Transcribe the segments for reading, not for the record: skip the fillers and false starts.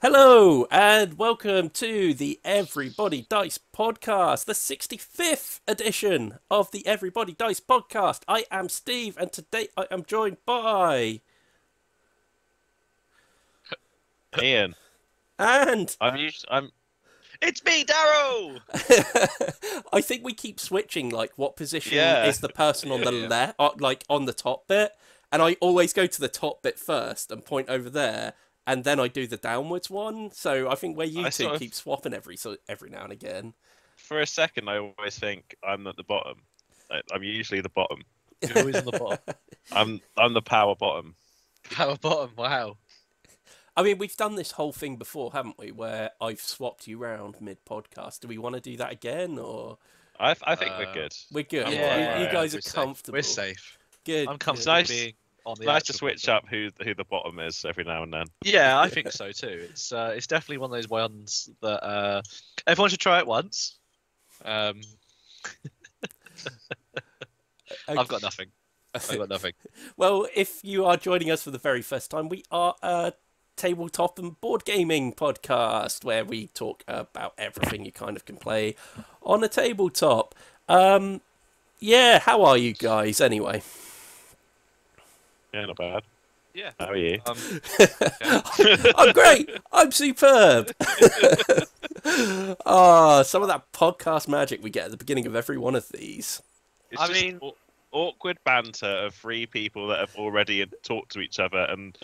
Hello and welcome to the Everybody Dice podcast, the 65th edition of the Everybody Dice podcast. I am Steve and today I am joined by Ian, and I'm. It's me, Darrow. I think we keep switching like what position Yeah, is the person on the yeah. left, like on the top bit, and I always go to the top bit first and point over there. And then I do the downwards one, so I think where you I two sort of, keep swapping every now and again. for a second, I always think I'm at the bottom. I'm usually the bottom. You're always on the bottom. I'm the power bottom. Power bottom, wow. I mean, we've done this whole thing before, haven't we? Where I've swapped you round mid-podcast. Do we want to do that again, or I think we're Uh, good. we're good? I'm You, alright. you guys we're are safe. comfortable. We're safe. Good. I'm good. comfortable Nice- being on the Nice to actual switch bottom. up who the bottom is every now and then. Yeah, I think so too. It's definitely one of those ones that everyone should try it once. Um, I've got nothing. I've got nothing. Well, if you are joining us for the very first time, we are a tabletop and board gaming podcast where we talk about everything you kind of can play on a tabletop. Yeah, how are you guys anyway? Yeah, not bad. Yeah. How are you? I'm great. I'm superb. Some of that podcast magic we get at the beginning of every one of these. It's I just mean- awkward banter of three people that have already talked to each other, and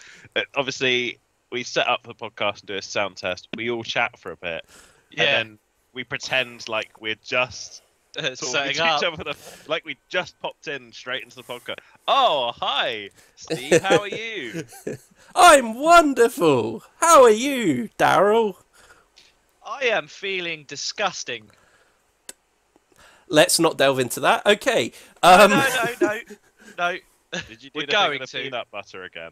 obviously we set up the podcast and do a sound test. We all chat for a bit, Yeah. and then we pretend like we're just talking Setting to up. each other, like we just popped in straight into the podcast. Oh, hi, Steve. How are you? I'm wonderful. How are you, Daryl? I am feeling disgusting. Let's not delve into that. Okay. No. Did you do We're the thing going with the to. peanut butter again?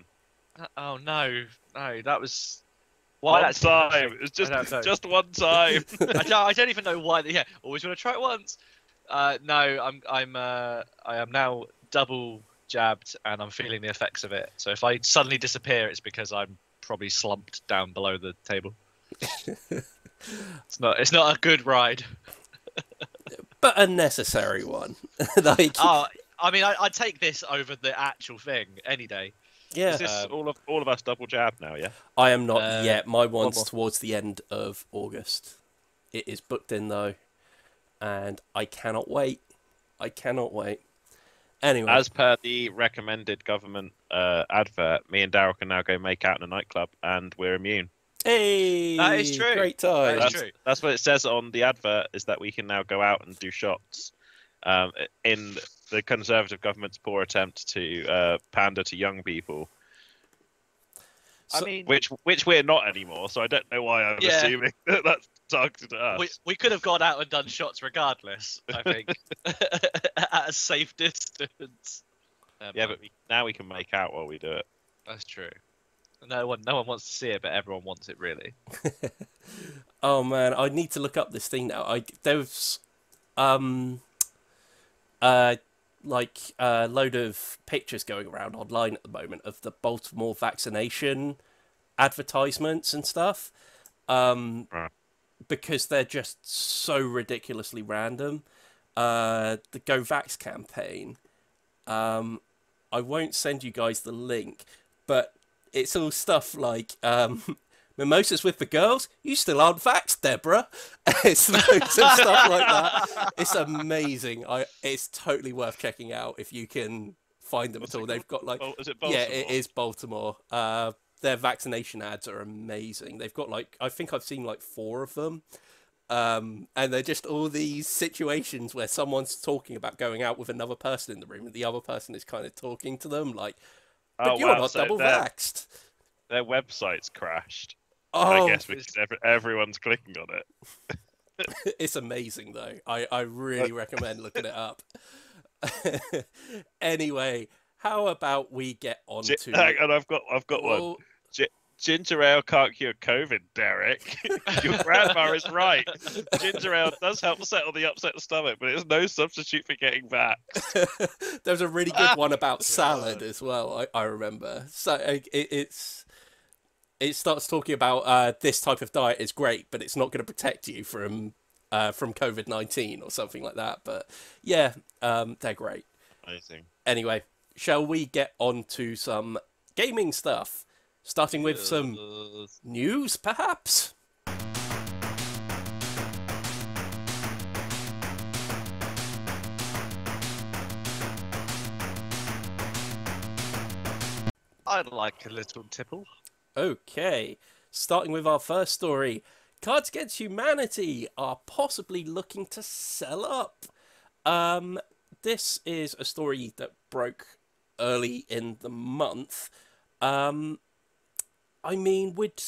Oh no, that was. One that's time. It was I don't know. just one time. I don't even know why. Yeah, always want to try it once. No, I am now double jabbed and I'm feeling the effects of it. So if I suddenly disappear, it's because I'm probably slumped down below the table. It's not a good ride. But a necessary one. Like, Oh, I mean, I'd take this over the actual thing any day. yeah. Is this all of us double jab now? Yeah. I am not yet. My one's more. towards the end of August. It is booked in though, and I cannot wait. I cannot wait. Anyway, As per the recommended government advert, me and Daryl can now go make out in a nightclub, and we're immune. hey, That is true. Great time. That is true. That's what it says on the advert, is that we can now go out and do shots. In the Conservative government's poor attempt to pander to young people, So- I mean, which we're not anymore. So I don't know why I'm Yeah. assuming that that's targeted at us. we could have gone out and done shots regardless. I think at a safe distance. Yeah, but now we can make out while we do it. That's true. No one wants to see it, but everyone wants it really. Oh man, I need to look up this thing now. There's like a load of pictures going around online at the moment of the Baltimore vaccination advertisements and stuff. Right. Because they're just so ridiculously random. The Go Vax campaign. I won't send you guys the link, but it's all stuff like mimosas with the girls. You still aren't vaxxed, Deborah. It's loads of stuff like that. It's amazing. It's totally worth checking out if you can find them What's at all. it They've got like, Oh, is it yeah, Baltimore? it is Baltimore. Their vaccination ads are amazing. They've got like, I think I've seen like 4 of them. And they're just all these situations where someone's talking about going out with another person in the room, and the other person is kind of talking to them like, "But Oh, you're wow, not so double their- vaxxed." Their website's crashed. Oh, I guess because everyone's clicking on it. it's amazing though. I really recommend looking it up. Anyway, how about we get on to? Hang on, I've got one. Oh, Ginger ale can't cure COVID, Derek. Your grandma is right. Ginger ale does help settle the upset stomach, but it's no substitute for getting vaxxed. There's a really good one about salad as well. I remember. So it's it starts talking about this type of diet is great, but it's not going to protect you from COVID-19 or something like that. But yeah, they're great. Amazing. Anyway, shall we get on to some gaming stuff? Starting with some news, perhaps? I'd like a little tipple. Okay, starting with our first story. Cards Against Humanity are possibly looking to sell up. This is a story that broke early in the month. I mean, would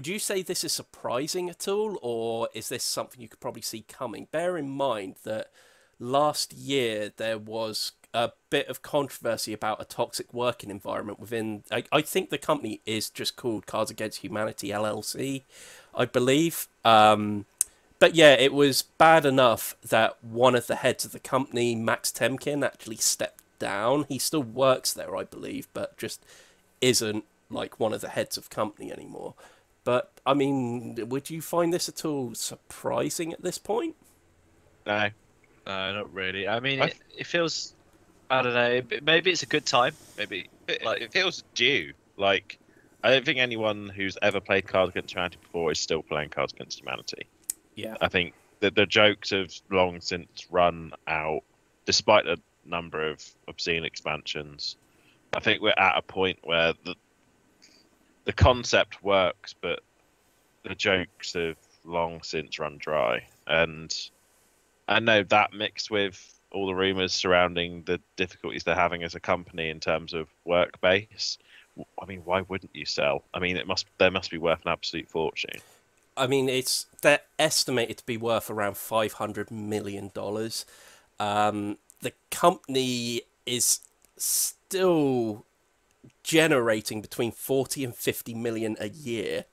you say this is surprising at all, or is this something you could probably see coming? Bear in mind that last year there was a bit of controversy about a toxic working environment within. I think the company is just called Cards Against Humanity LLC, I believe. But yeah, it was bad enough that one of the heads of the company, Max Temkin, actually stepped down. He still works there, I believe, but just isn't like one of the heads of company anymore. But I mean, would you find this at all surprising at this point? No. No, not really. I mean, it feels. I don't know. Maybe it's a good time. Maybe it feels due. Like, I don't think anyone who's ever played Cards Against Humanity before is still playing Cards Against Humanity. Yeah. I think that the jokes have long since run out, despite a number of obscene expansions. I think we're at a point where the concept works, but the jokes have long since run dry. And I know that mixed with all the rumors surrounding the difficulties they're having as a company in terms of work base. I mean, why wouldn't you sell? I mean, they must be worth an absolute fortune. I mean, they're estimated to be worth around $500 million. The company is still generating between 40 and 50 million a year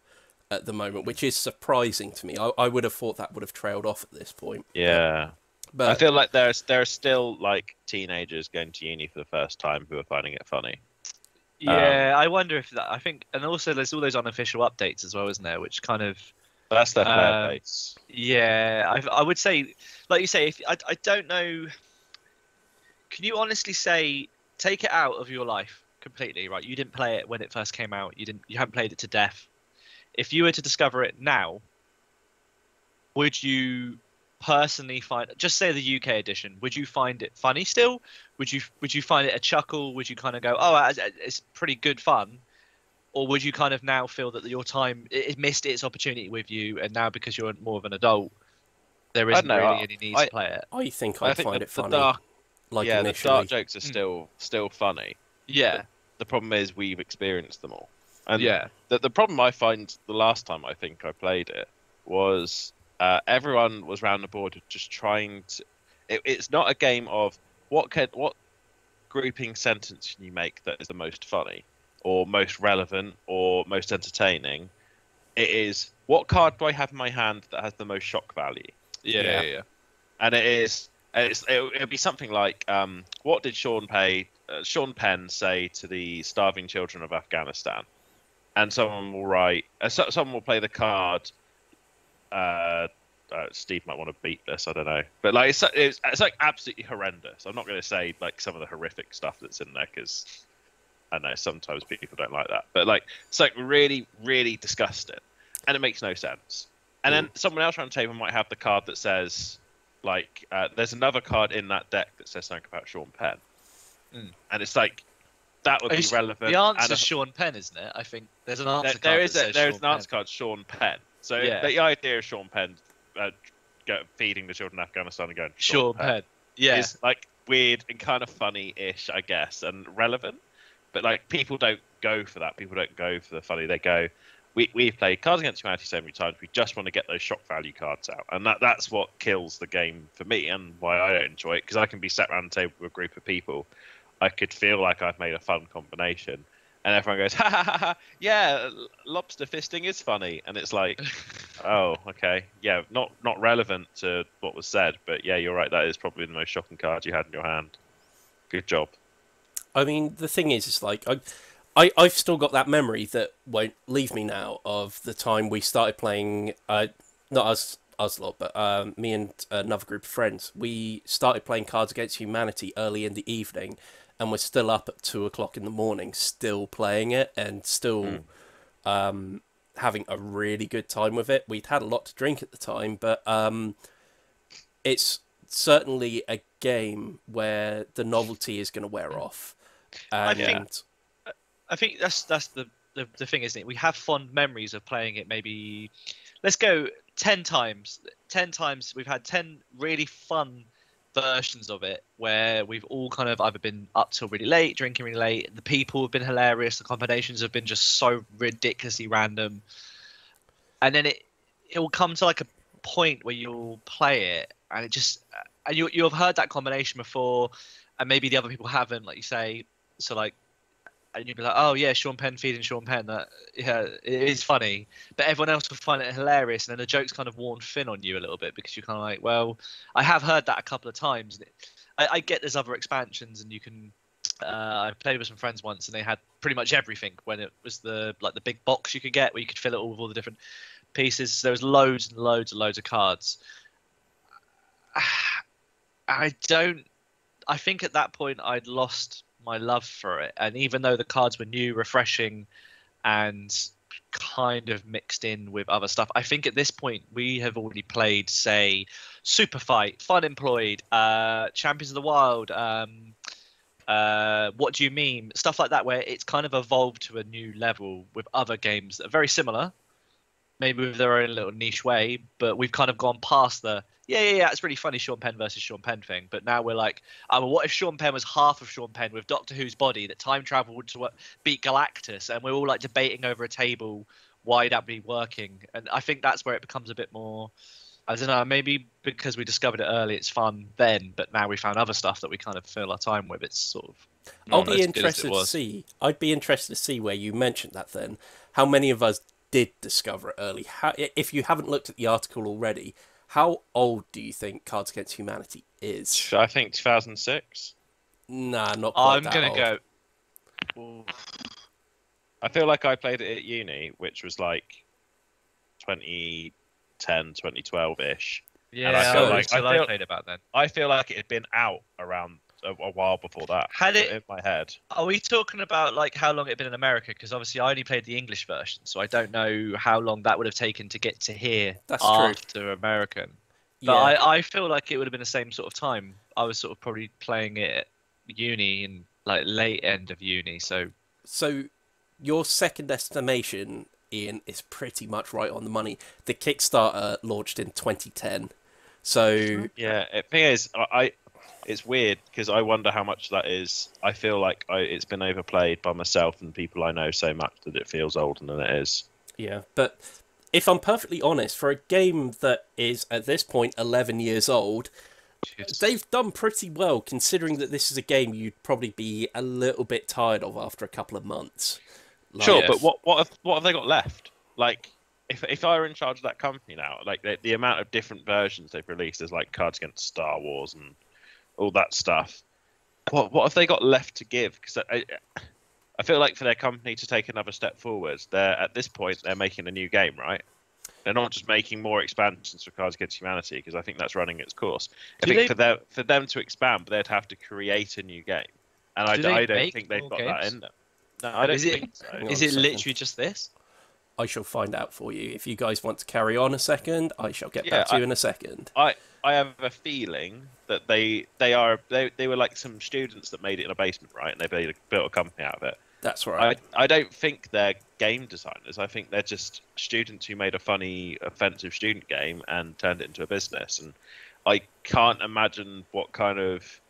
at the moment, which is surprising to me. I would have thought that would have trailed off at this point. Yeah. But I feel like there are still like teenagers going to uni for the first time who are finding it funny. Yeah, I wonder if that. I think, and also there's all those unofficial updates as well, isn't there? Which kind of that's their player base. Yeah, I would say, like you say, if I don't know. Can you honestly say, take it out of your life completely? Right, you didn't play it when it first came out. You haven't played it to death. If you were to discover it now, would you personally find, just say the UK edition, would you find it funny still? Would you find it a chuckle? Would you kind of go, oh, it's pretty good fun? Or would you kind of now feel that your time, it missed its opportunity with you, and now because you're more of an adult, there isn't really any need to play it? I think I'd find it funny. The dark jokes are still funny. Yeah. The problem is we've experienced them all. And yeah. The problem I find the last time I think I played it was everyone was round the board just trying to. It's not a game of what grouping sentence can you make that is the most funny or most relevant or most entertaining. It is, what card do I have in my hand that has the most shock value? Yeah. And it'll be something like, what did Sean Penn say to the starving children of Afghanistan? And someone will write, someone will play the card. Steve might want to beat this, I don't know, but like it's like absolutely horrendous. I'm not going to say like some of the horrific stuff that's in there because I know sometimes people don't like that, but like it's like really, really disgusting, and it makes no sense. And then someone else around the table might have the card that says like there's another card in that deck that says something about Sean Penn, and it's like that would be relevant. The answer is Sean Penn, isn't it? I think there's an answer card. There is an answer card, Sean Penn. So the idea of Sean Penn feeding the children of Afghanistan and going Sean Penn, is like weird and kind of funny-ish, I guess, and relevant. But like people don't go for that. People don't go for the funny. They go, we've played Cards Against Humanity so many times. We just want to get those shock value cards out, and that's what kills the game for me and why I don't enjoy it. Because I can be sat around the table with a group of people. I could feel like I've made a fun combination. And everyone goes, ha ha ha ha, yeah, lobster fisting is funny. And it's like, oh, okay. Yeah, not relevant to what was said. But yeah, you're right. That is probably the most shocking card you had in your hand. Good job. I mean, the thing is, it's like, I've still got that memory that won't leave me now of the time we started playing. Not us lot, but me and another group of friends. We started playing Cards Against Humanity early in the evening, and we're still up at 2 o'clock in the morning, still playing it, and still having a really good time with it. We'd had a lot to drink at the time, but it's certainly a game where the novelty is going to wear off. And I think that's the thing, isn't it? We have fond memories of playing it. Maybe let's go 10 times. 10 times we've had 10 really fun versions of it where we've all kind of either been up till really late, drinking really late. The people have been hilarious. The combinations have been just so ridiculously random. And then it will come to like a point where you'll play it, and it just and you've heard that combination before, and maybe the other people haven't, like you say. So like. And you'd be like, oh yeah, Sean Penn feeding Sean Penn. Yeah, it is funny, but everyone else will find it hilarious, and then the joke's kind of worn thin on you a little bit because you're kind of like, well, I have heard that a couple of times. I get there's other expansions, and you can. I played with some friends once, and they had pretty much everything when it was the big box you could get where you could fill it all with all the different pieces. So there was loads and loads and loads of cards. I think at that point I'd lost my love for it, and even though the cards were new, refreshing, and kind of mixed in with other stuff, I think at this point we have already played, say, Super Fight, Fun Employed, Champions of the Wild, What Do You Mean, stuff like that, where it's kind of evolved to a new level with other games that are very similar, maybe with their own little niche way, but we've kind of gone past the it's really funny Sean Penn versus Sean Penn thing. But now we're like, well, what if Sean Penn was half of Sean Penn with Doctor Who's body that time traveled to beat Galactus, and we're all like debating over a table why that'd be working. And I think that's where it becomes a bit more, I don't know, maybe because we discovered it early, it's fun then, but now we found other stuff that we kind of fill our time with. It's sort of I'd be interested to see where you mentioned that then. How many of us did discover it early? If you haven't looked at the article already, how old do you think Cards Against Humanity is? I think 2006. Nah, not quite that gonna old. go. Ooh. I feel like I played it at uni, which was like 2010, 2012-ish. Yeah, and I played about then. I feel like it had been out around a while before that. Had it in my head? Are we talking about like how long it had been in America? Because obviously I only played the English version, so I don't know how long that would have taken to get to here. That's after true. American. But I feel like it would have been the same sort of time. I was sort of probably playing it at uni and like late end of uni. So your second estimation, Ian, is pretty much right on the money. The Kickstarter launched in 2010. So yeah, the thing is, it's weird because I wonder how much that is. I feel like it's been overplayed by myself and people I know so much that it feels older than it is. Yeah, but if I'm perfectly honest, for a game that is at this point 11 years old, they've done pretty well considering that this is a game you'd probably be a little bit tired of after a couple of months. Sure, but what have they got left? Like, if I were in charge of that company now, like the amount of different versions they've released, there's like Cards Against Star Wars and all that stuff. What have they got left to give? Because I feel like for their company to take another step forwards, at this point they're making a new game, right? They're not just making more expansions for Cards Against Humanity, because I think that's running its course. I think for them to expand, they'd have to create a new game, and I don't think they've got that in them. No, I don't think so. Is it literally just this? I shall find out for you. If you guys want to carry on a second, I shall get back to you in a second. I have a feeling that they were like some students that made it in a basement, right? And they built a company out of it. That's right. I don't think they're game designers. I think they're just students who made a funny, offensive student game and turned it into a business. And I can't imagine what kind of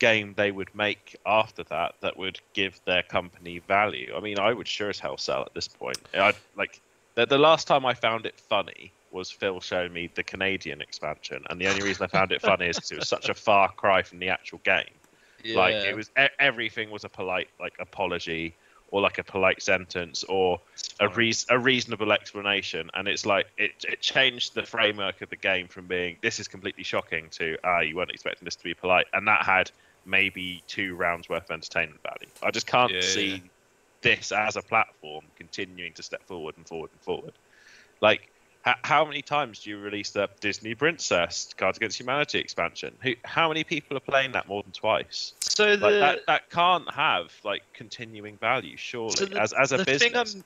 game they would make after that would give their company value. I mean, I would sure as hell sell at this point. The last time I found it funny was Phil showing me the Canadian expansion, and the only reason I found it funny is because it was such a far cry from the actual game. Yeah. Like, it was everything was a polite apology, or like a polite sentence, or a reasonable explanation, and it's like it changed the framework of the game from being this is completely shocking to you weren't expecting this to be polite, and that had maybe 2 rounds worth of entertainment value. I just can't see this as a platform continuing to step forward and forward and forward. Like, how many times do you release the Disney Princess Cards Against Humanity expansion? How many people are playing that more than twice? So that can't have like continuing value, surely, so as a business.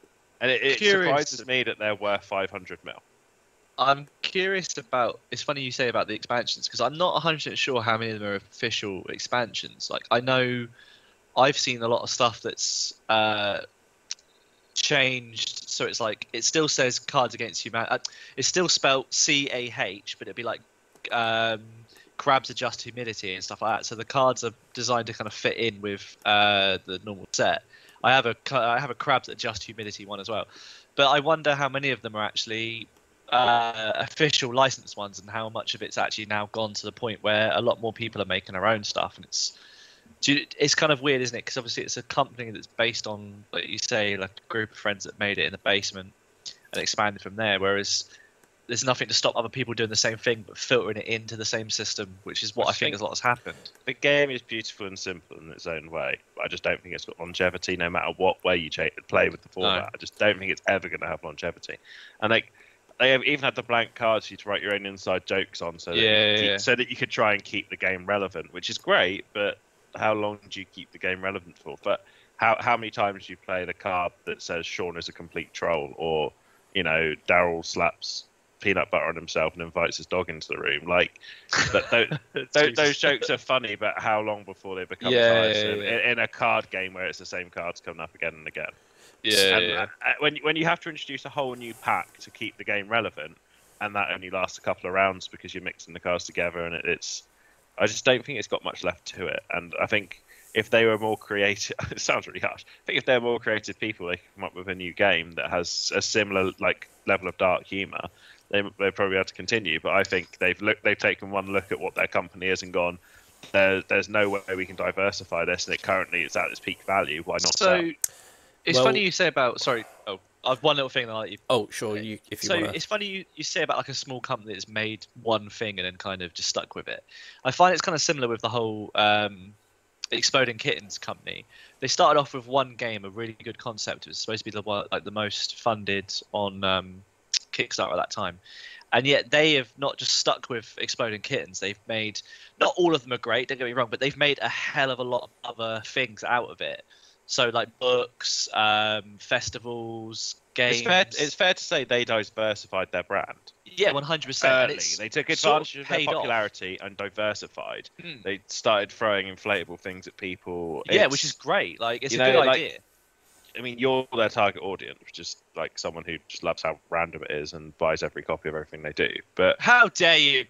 And it surprises me that they're worth 500 mil. I'm curious about. It's funny you say about the expansions, because I'm not 100% sure how many of them are official expansions. Like, I know I've seen a lot of stuff that's changed, so it's like it still says Cards Against Humanity. It's still spelled CAH, but it'd be like crabs adjust humidity and stuff like that. So the cards are designed to kind of fit in with the normal set. I have a crabs adjust humidity one as well, but I wonder how many of them are actually official licensed ones, and how much of it's actually now gone to the point where a lot more people are making their own stuff. And it's kind of weird, isn't it? Because obviously it's a company that's based on, like you say, like a group of friends that made it in the basement and expanded from there, whereas there's nothing to stop other people doing the same thing but filtering it into the same system, which is what I think a lot has happened. The game is beautiful and simple in its own way, but I just don't think it's got longevity no matter what way you play with the format. No. I just don't think it's ever going to have longevity. And like, they have even had the blank cards for you to write your own inside jokes on, so that you could try and keep the game relevant, which is great. But how long do you keep the game relevant for? But how many times do you play the card that says Sean is a complete troll, or Daryl slaps peanut butter on himself and invites his dog into the room? Like, those jokes are funny, but how long before they become tiresome in a card game where it's the same cards coming up again and again? When you have to introduce a whole new pack to keep the game relevant, and that only lasts a couple of rounds because you're mixing the cards together, and I just don't think it's got much left to it. And I think if they were more creative, it sounds really harsh. I think if they're more creative people, they can come up with a new game that has a similar level of dark humor. They probably have to continue. But I think they've taken one look at what their company is and gone, there's no way we can diversify this, and it's at its peak value. Why not sell? It's funny you say about. Sorry. Oh, I've one little thing that I'll let you. Oh, sure. If you want. It's funny you say about like a small company that's made one thing and then kind of just stuck with it. I find it's kind of similar with the whole Exploding Kittens company. They started off with one game, a really good concept. It was supposed to be the most funded on Kickstarter at that time, and yet they have not just stuck with Exploding Kittens. They've made, not all of them are great, don't get me wrong, but they've made a hell of a lot of other things out of it. So like books, festivals, games. It's fair to say they diversified their brand. Yeah, 100%. They took advantage of their popularity and diversified. They started throwing inflatable things at people. Which is great. Like, it's a good idea. I mean, you're their target audience, which is like someone who just loves how random it is and buys every copy of everything they do. But how dare you?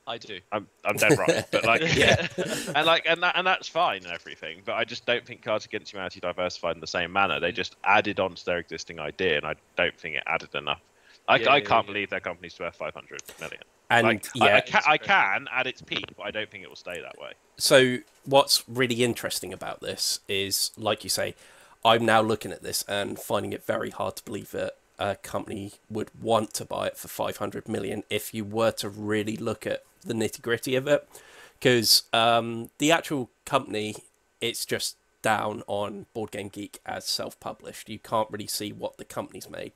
I do. I'm dead right, but and that's fine and everything. But I just don't think Cards Against Humanity diversified in the same manner. They just added on to their existing idea, and I don't think it added enough. I can't believe their company's worth 500 million. And I can at its peak, but I don't think it will stay that way. So what's really interesting about this is, like you say, I'm now looking at this and finding it very hard to believe that a company would want to buy it for 500 million if you were to really look at the nitty-gritty of it, because the actual company, it's just down on Board Game Geek as self-published. You can't really see what the company's made.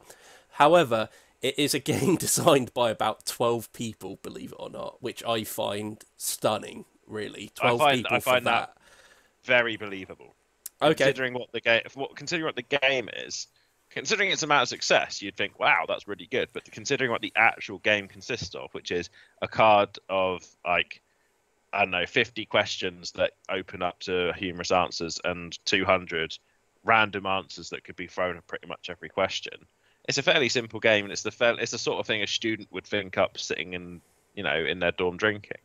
However, it is a game designed by about 12 people, believe it or not, which I find stunning, really. 12 people I find that very believable. Okay. Considering what the game is, considering its amount of success, you'd think, wow, that's really good. But considering what the actual game consists of, which is a card of, 50 questions that open up to humorous answers and 200 random answers that could be thrown at pretty much every question. It's a fairly simple game, and it's the sort of thing a student would think up sitting in their dorm drinking.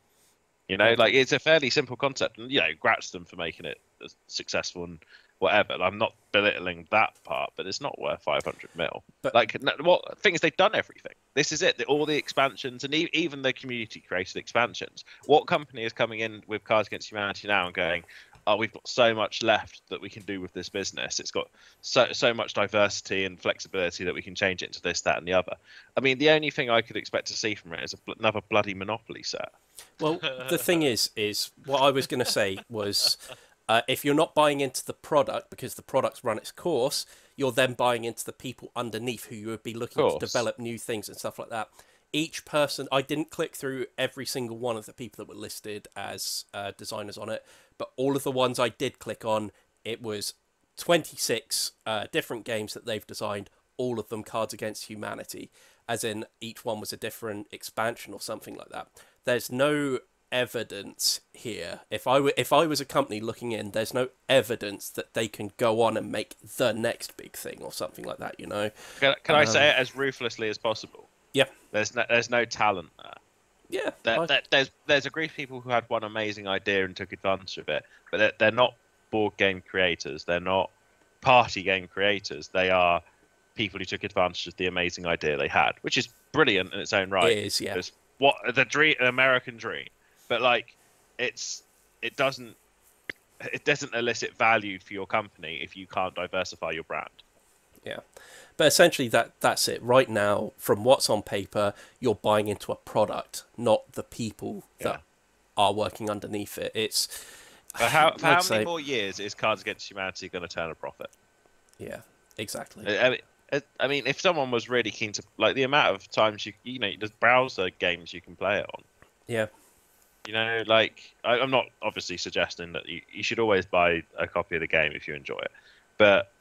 It's a fairly simple concept, and grats them for making it successful and whatever. I'm not belittling that part, but it's not worth 500 mil. But what thing is, they've done everything. This is it. All the expansions and even the community created expansions. What company is coming in with Cards Against Humanity now and going, oh, we've got so much left that we can do with this business. It's got so much diversity and flexibility that we can change it into this, that, and the other. I mean, the only thing I could expect to see from it is another bloody Monopoly set. Well, the thing is what I was going to say was, If you're not buying into the product because the product's run its course, you're then buying into the people underneath who you would be looking to develop new things and stuff like that. Each person, I didn't click through every single one of the people that were listed as designers on it, but all of the ones I did click on, it was 26 different games that they've designed, all of them Cards Against Humanity, as in each one was a different expansion or something like that. There's no evidence here. If I was a company looking in, there's no evidence that they can go on and make the next big thing or something like that, you know. Can I say it as ruthlessly as possible? Yeah. There's no talent there. Yeah. There's a group of people who had one amazing idea and took advantage of it, but they're not board game creators. They're not party game creators. They are people who took advantage of the amazing idea they had, which is brilliant in its own right. It is, yeah. It's what the dream, an American dream. But like, it doesn't elicit value for your company if you can't diversify your brand. Yeah, but essentially that's it. Right now, from what's on paper, you're buying into a product, not the people that are working underneath it. It's but how many more years is Cards Against Humanity going to turn a profit? Yeah, exactly. I mean, if someone was really keen to, like, the amount of times you know, there's browser games you can play it on. Yeah. You know, like, I'm not obviously suggesting that you should always buy a copy of the game if you enjoy it, but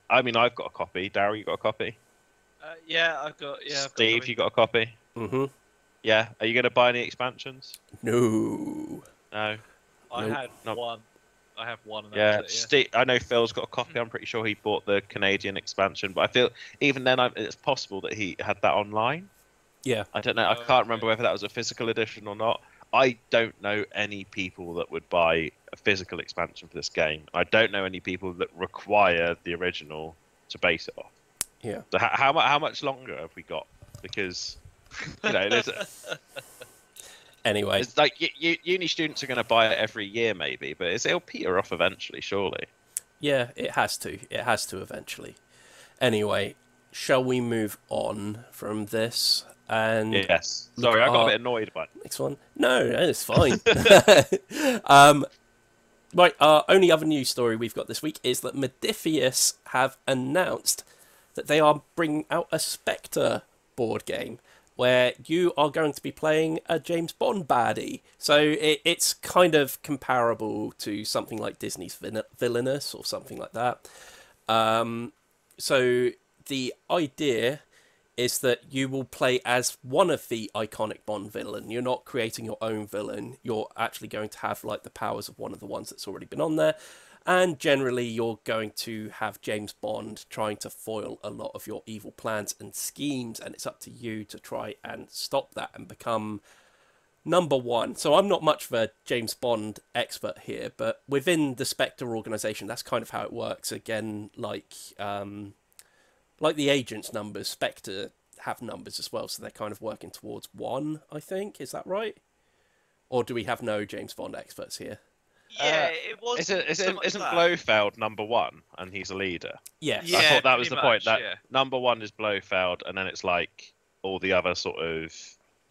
I mean, I've got a copy. Daryl, you got a copy? Yeah, I've got. Yeah, Steve, you got a copy? Mm-hmm. Yeah. Are you going to buy any expansions? No. No. I had one. I have one. Yeah, Steve, I know Phil's got a copy. I'm pretty sure he bought the Canadian expansion, but I feel even then it's possible that he had that online. Yeah. I don't know. I can't remember whether that was a physical edition or not. I don't know any people that would buy a physical expansion for this game. I don't know any people that require the original to base it off. Yeah. So how much longer have we got? Because, you know, there's anyway, it's like uni students are going to buy it every year maybe, but it'll peter off eventually, surely. Yeah, it has to. It has to eventually. Anyway, shall we move on from this? And yes. Sorry, I got a bit annoyed by it. Next one. No, it's fine. Right, our only other news story we've got this week is that Modifius have announced that they are bringing out a Spectre board game where you are going to be playing a James Bond baddie. So it's kind of comparable to something like Disney's Villainous or something like that. So the idea is that you will play as one of the iconic Bond villain. You're not creating your own villain. You're actually going to have like the powers of one of the ones that's already been on there. And generally you're going to have James Bond trying to foil a lot of your evil plans and schemes. And it's up to you to try and stop that and become number one. So I'm not much of a James Bond expert here, but within the Spectre organization, that's kind of how it works. Again, like the agent's numbers, Spectre have numbers as well, so they're kind of working towards one, I think. Is that right? Or do we have no James Bond experts here? Yeah, it was. Isn't Blofeld number one, and he's a leader? Yes. I thought that was the point. That yeah. number one is Blofeld, and then it's like all the other sort of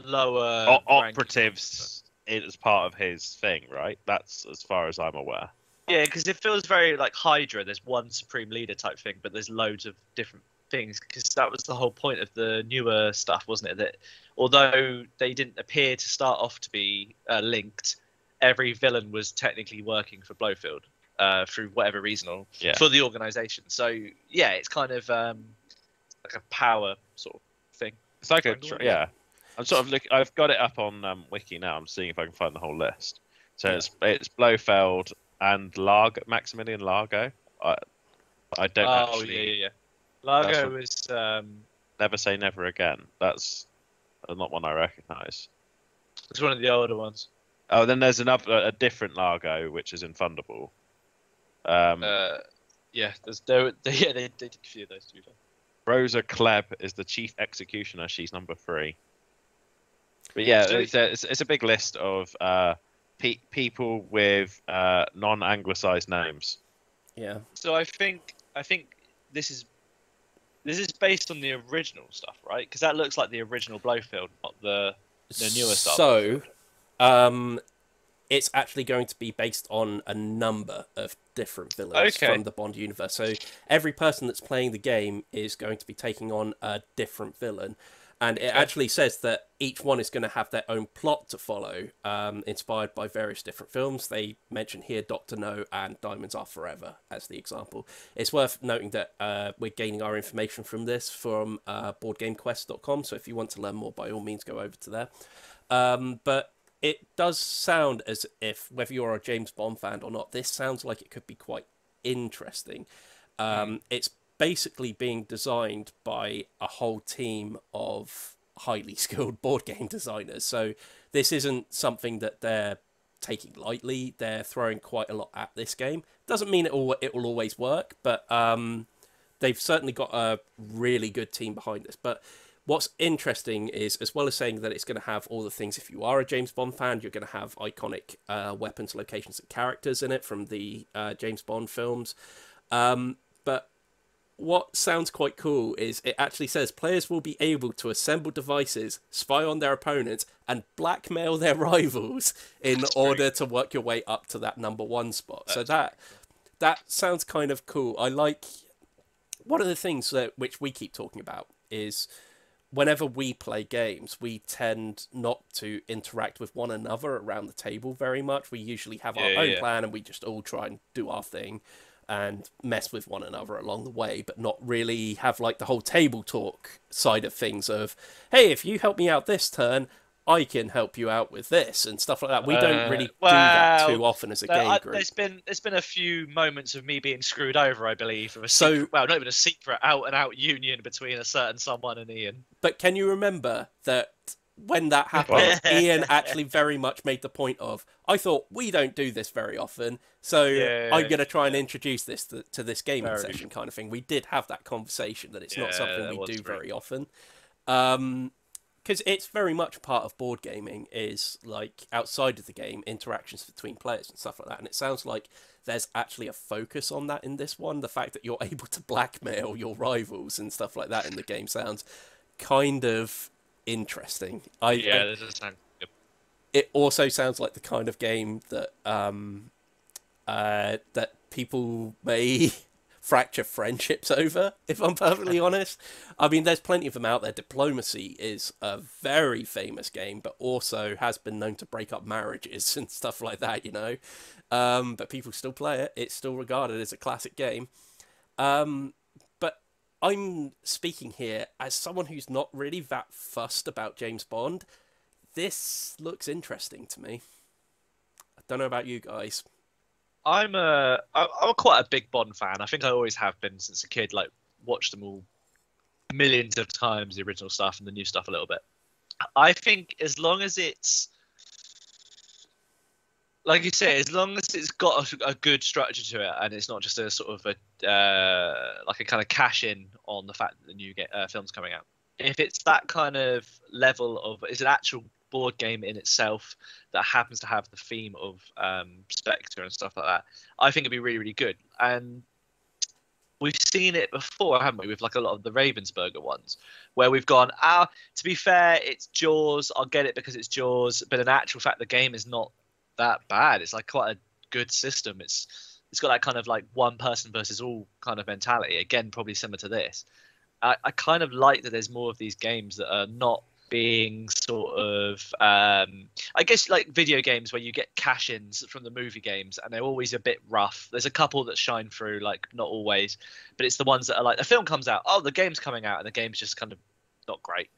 lower operatives as part of his thing, right? That's as far as I'm aware. Yeah, because it feels very like Hydra. There's one supreme leader type thing, but there's loads of different things. Because that was the whole point of the newer stuff, wasn't it? That although they didn't appear to start off to be linked, every villain was technically working for Blofeld through whatever reason or for the organization. So yeah, it's kind of like a power sort of thing. It's like I'm sort of looking. I've got it up on Wiki now. I'm seeing if I can find the whole list. So it's Blofeld and Maximilian Largo. I don't actually. Yeah. Largo is Never Say Never Again. That's not one I recognise. It's one of the older ones. Oh, then there's a different Largo which is in Fundable. Yeah, they did a few of those two. Rosa Klebb is the chief executioner. She's number 3. But yeah, it's a big list of people with non-anglicised names. Yeah. So I think this is based on the original stuff, right? Because that looks like the original Blofeld, not the newer stuff. So, it's actually going to be based on a number of different villains Okay. from the Bond universe. So every person that's playing the game is going to be taking on a different villain. And it actually says that each one is going to have their own plot to follow, inspired by various different films. They mention here Doctor No and Diamonds Are Forever as the example. It's worth noting that we're gaining our information from this from BoardGameQuest.com, so if you want to learn more, by all means, go over to there. But it does sound as if, whether you're a James Bond fan or not, this sounds like it could be quite interesting. It's basically being designed by a whole team of highly skilled board game designers. So this isn't something that they're taking lightly. They're throwing quite a lot at this game. Doesn't mean it will always work, but they've certainly got a really good team behind this. But what's interesting is, as well as saying that it's going to have all the things, if you are a James Bond fan, you're going to have iconic weapons, locations, and characters in it from the James Bond films. But what sounds quite cool is it actually says players will be able to assemble devices, spy on their opponents, and blackmail their rivals in order to work your way up to that number one spot. So that sounds kind of cool. I like, one of the things which we keep talking about is whenever we play games, we tend not to interact with one another around the table very much. We usually have our own plan and we just all try and do our thing and mess with one another along the way, but not really have like the whole table talk side of things of, hey, if you help me out this turn, I can help you out with this and stuff like that. We don't really do that too often as a game group. There's been a few moments of me being screwed over, I believe, of a secret, well, not even a secret, out and out union between a certain someone and Ian. But can you remember that when that happened, Ian actually very much made the point of, I thought, we don't do this very often, so I'm going to try and introduce this to this gaming session kind of thing. We did have that conversation that it's not something we do very often. Because it's very much part of board gaming, is like outside of the game, interactions between players and stuff like that. And it sounds like there's actually a focus on that in this one. The fact that you're able to blackmail your rivals and stuff like that in the game sounds kind of interesting. This does sound good. It also sounds like the kind of game that that people may fracture friendships over, if I'm perfectly honest. I mean, there's plenty of them out there. Diplomacy is a very famous game, but also has been known to break up marriages and stuff like that, you know. But people still play it. It's still regarded as a classic game. But I'm speaking here as someone who's not really that fussed about James Bond. This looks interesting to me. I don't know about you guys. I'm quite a big Bond fan. I think I always have been since a kid. Like, watched them all millions of times, the original stuff and the new stuff a little bit. I think as long as it's, like you say, as long as it's got a good structure to it, and it's not just a sort of like a kind of cash in on the fact that the new film's coming out. If it's that kind of level of, it's an actual board game in itself that happens to have the theme of Spectre and stuff like that, I think it'd be really, really good. And we've seen it before, haven't we, with like a lot of the Ravensburger ones, where we've gone, to be fair, it's Jaws, I'll get it because it's Jaws, but in actual fact the game is not that bad. It's like quite a good system. It's got that kind of like one person versus all kind of mentality, again probably similar to this. I kind of like that there's more of these games that are not being sort of I guess like video games where you get cash-ins from the movie games and they're always a bit rough. There's a couple that shine through, like not always, but it's the ones that are like, the film comes out, the game's coming out, and the game's just kind of not great.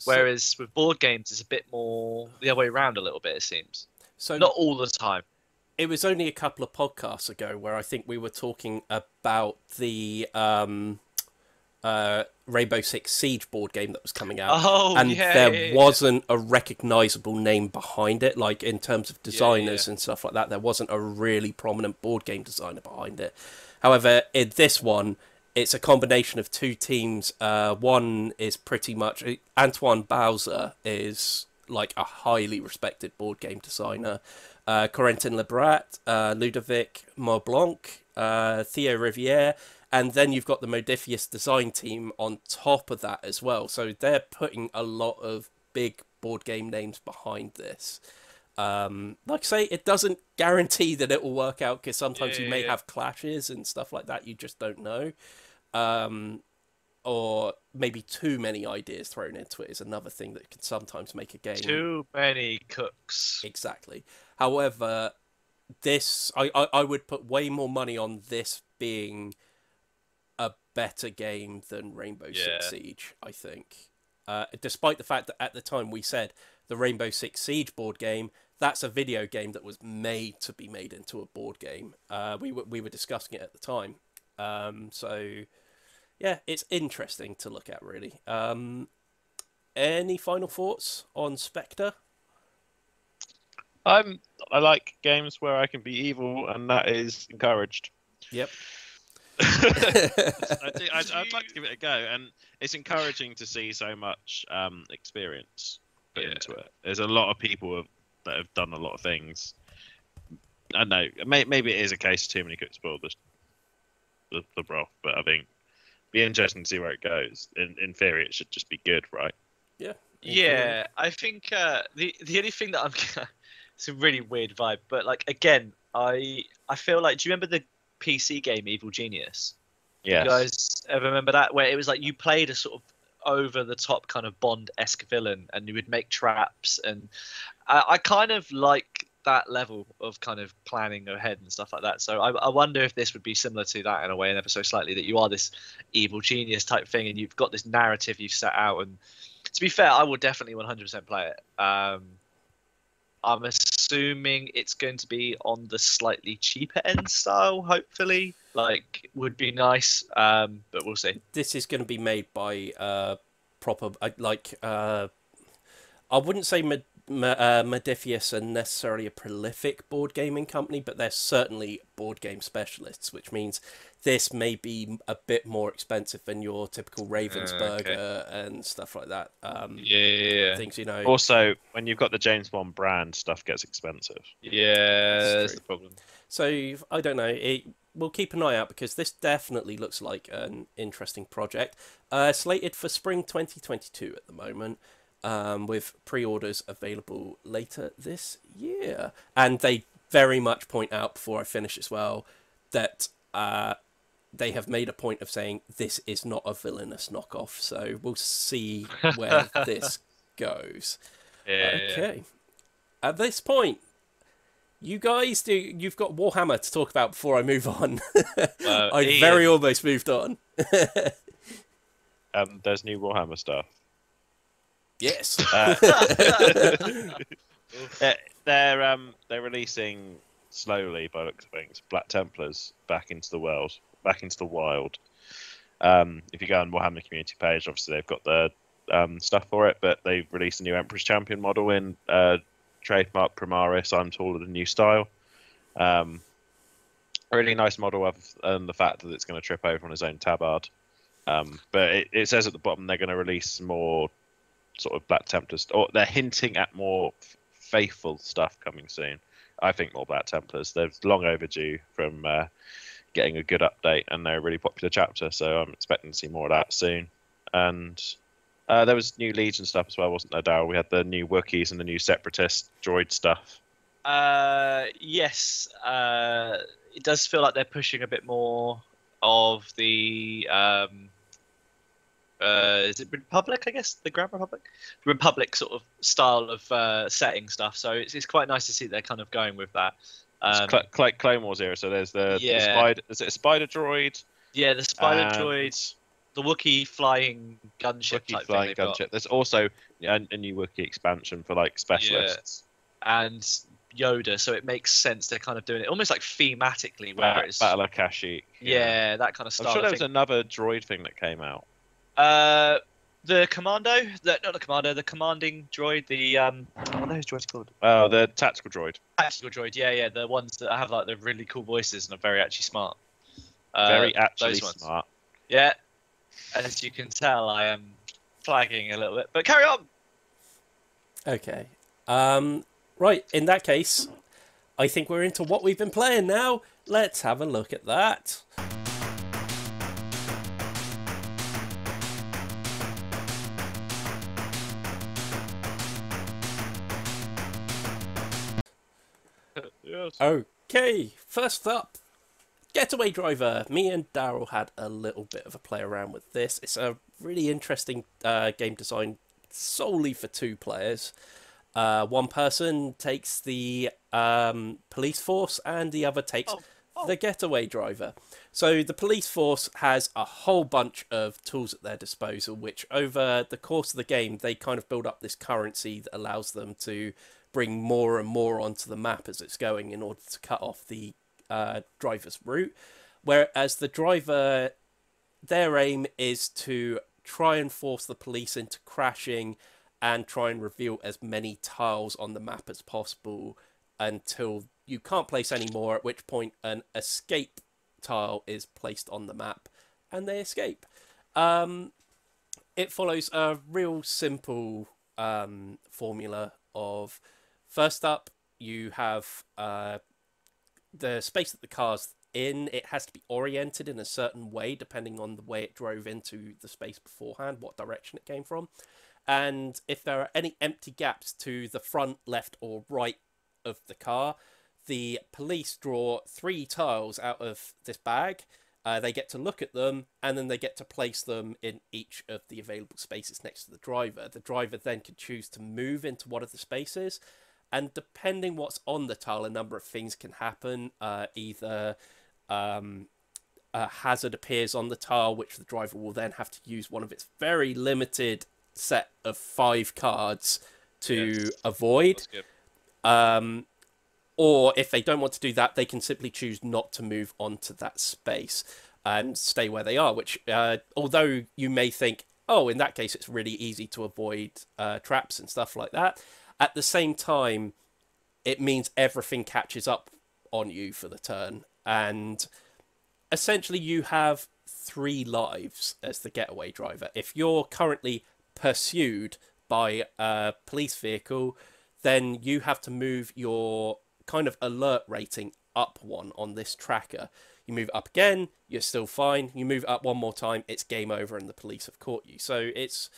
Whereas with board games it's a bit more the other way around a little bit, it seems. So not all the time. It was only a couple of podcasts ago where I think we were talking about the Rainbow Six Siege board game that was coming out, there wasn't a recognizable name behind it, like in terms of designers and stuff like that. There wasn't a really prominent board game designer behind it. However, in this one, it's a combination of two teams. One is pretty much, Antoine Bowser is like a highly respected board game designer. Corentin Lebrat, Ludovic Maublanc, Theo Riviere. And then you've got the Modifius design team on top of that as well. So they're putting a lot of big board game names behind this. Like I say, it doesn't guarantee that it will work out, because sometimes you may Yeah. have clashes and stuff like that. You just don't know. Or maybe too many ideas thrown into it is another thing that can sometimes make a game. Too many cooks. Exactly. However, this I would put way more money on this being a better game than Rainbow Six Siege, I think. Despite the fact that at the time we said the Rainbow Six Siege board game, that's a video game that was made to be made into a board game. We were discussing it at the time. So yeah, it's interesting to look at, really. Any final thoughts on Spectre? I like games where I can be evil, and that is encouraged. Yep. I'd like to give it a go, and it's encouraging to see so much experience put into it. There's a lot of people that have done a lot of things. I know, maybe it is a case of too many cooks spoil the broth, but I think it'd be interesting to see where it goes. In theory, it should just be good, right? Yeah. Yeah, I think the only thing that I'm it's a really weird vibe, but like again, I feel like, do you remember the PC game Evil Genius? Yes. You guys ever remember that, where it was like you played a sort of over the top kind of Bond-esque villain, and you would make traps, and I kind of like that level of kind of planning ahead and stuff like that. So I wonder if this would be similar to that in a way, and ever so slightly, that you are this evil genius type thing, and you've got this narrative you've set out. And to be fair, I will definitely 100% play it. I'm assuming it's going to be on the slightly cheaper end style, hopefully. Like, would be nice, but we'll see. This is going to be made by proper, I wouldn't say Modifius are necessarily a prolific board gaming company, but they're certainly board game specialists, which means this may be a bit more expensive than your typical Ravensburger and stuff like that. Things, you know. Also, when you've got the James Bond brand, stuff gets expensive. Yeah, that's the problem. So, I don't know. We'll keep an eye out, because this definitely looks like an interesting project. Slated for spring 2022 at the moment. With pre-orders available later this year. And they very much point out, before I finish as well, that they have made a point of saying this is not a villainous knockoff. So we'll see where this goes. Okay. At this point, you've got Warhammer to talk about before I move on. I very almost moved on. There's new Warhammer stuff. Yes. They're releasing slowly, by the looks of things, Black Templars back into the wild. If you go on Warhammer community page, obviously they've got the stuff for it, but they've released a new Emperor's Champion model in trademark Primaris. I'm taller than new style. A really nice model, other than the fact that it's going to trip over on his own tabard. But it says at the bottom they're going to release more sort of Black Templars, or they're hinting at more faithful stuff coming soon. I think more Black Templars. They're long overdue from getting a good update, and they're a really popular chapter, so I'm expecting to see more of that soon. And there was new Legion stuff as well, wasn't there, Daryl? We had the new Wookiees and the new Separatist droid stuff. Yes. It does feel like they're pushing a bit more of the is it Republic, I guess? The Grand Republic? The Republic sort of style of setting stuff. So it's quite nice to see they're kind of going with that. It's like Clone Wars era, so there's the spider. Is it a spider droid? Yeah, the spider droid, the Wookiee flying gunship Wookiee type flying thing. gunship. There's also a new Wookiee expansion for like specialists. Yeah. And Yoda, so it makes sense they're kind of doing it almost like thematically, where it's Battle of Kashyyyk. Yeah, that kind of style. I'm sure there was another droid thing that came out. The commando, not the commando, the commanding droid, the what are those droids called? Oh, the tactical droid. Tactical droid, yeah, the ones that have like the really cool voices and are very actually smart. Very actually smart. Yeah, as you can tell, I am flagging a little bit, but carry on. Okay. Right, in that case, I think we're into what we've been playing now. Let's have a look at that. yours. Okay, first up, Getaway Driver. Me and Daryl had a little bit of a play around with this. It's a really interesting game design solely for 2 players. One person takes the police force and the other takes the getaway driver. So the police force has a whole bunch of tools at their disposal, which over the course of the game, they kind of build up this currency that allows them to bring more and more onto the map as it's going in order to cut off the driver's route. Whereas the driver, their aim is to try and force the police into crashing and try and reveal as many tiles on the map as possible until you can't place any more, at which point an escape tile is placed on the map and they escape. It follows a real simple formula of, first up, you have the space that the car's in. It has to be oriented in a certain way depending on the way it drove into the space beforehand, what direction it came from. And if there are any empty gaps to the front, left, or right of the car, the police draw 3 tiles out of this bag. They get to look at them, and then they get to place them in each of the available spaces next to the driver. The driver then can choose to move into one of the spaces, and depending what's on the tile, a number of things can happen. Either a hazard appears on the tile, which the driver will then have to use one of its very limited set of 5 cards to avoid. Or if they don't want to do that, they can simply choose not to move onto that space and stay where they are, which although you may think, oh, in that case it's really easy to avoid traps and stuff like that, at the same time it means everything catches up on you for the turn, and essentially you have 3 lives as the getaway driver. If you're currently pursued by a police vehicle, then you have to move your kind of alert rating up 1 on this tracker. You move up again, you're still fine. You move up 1 more time, it's game over and the police have caught you. So it's,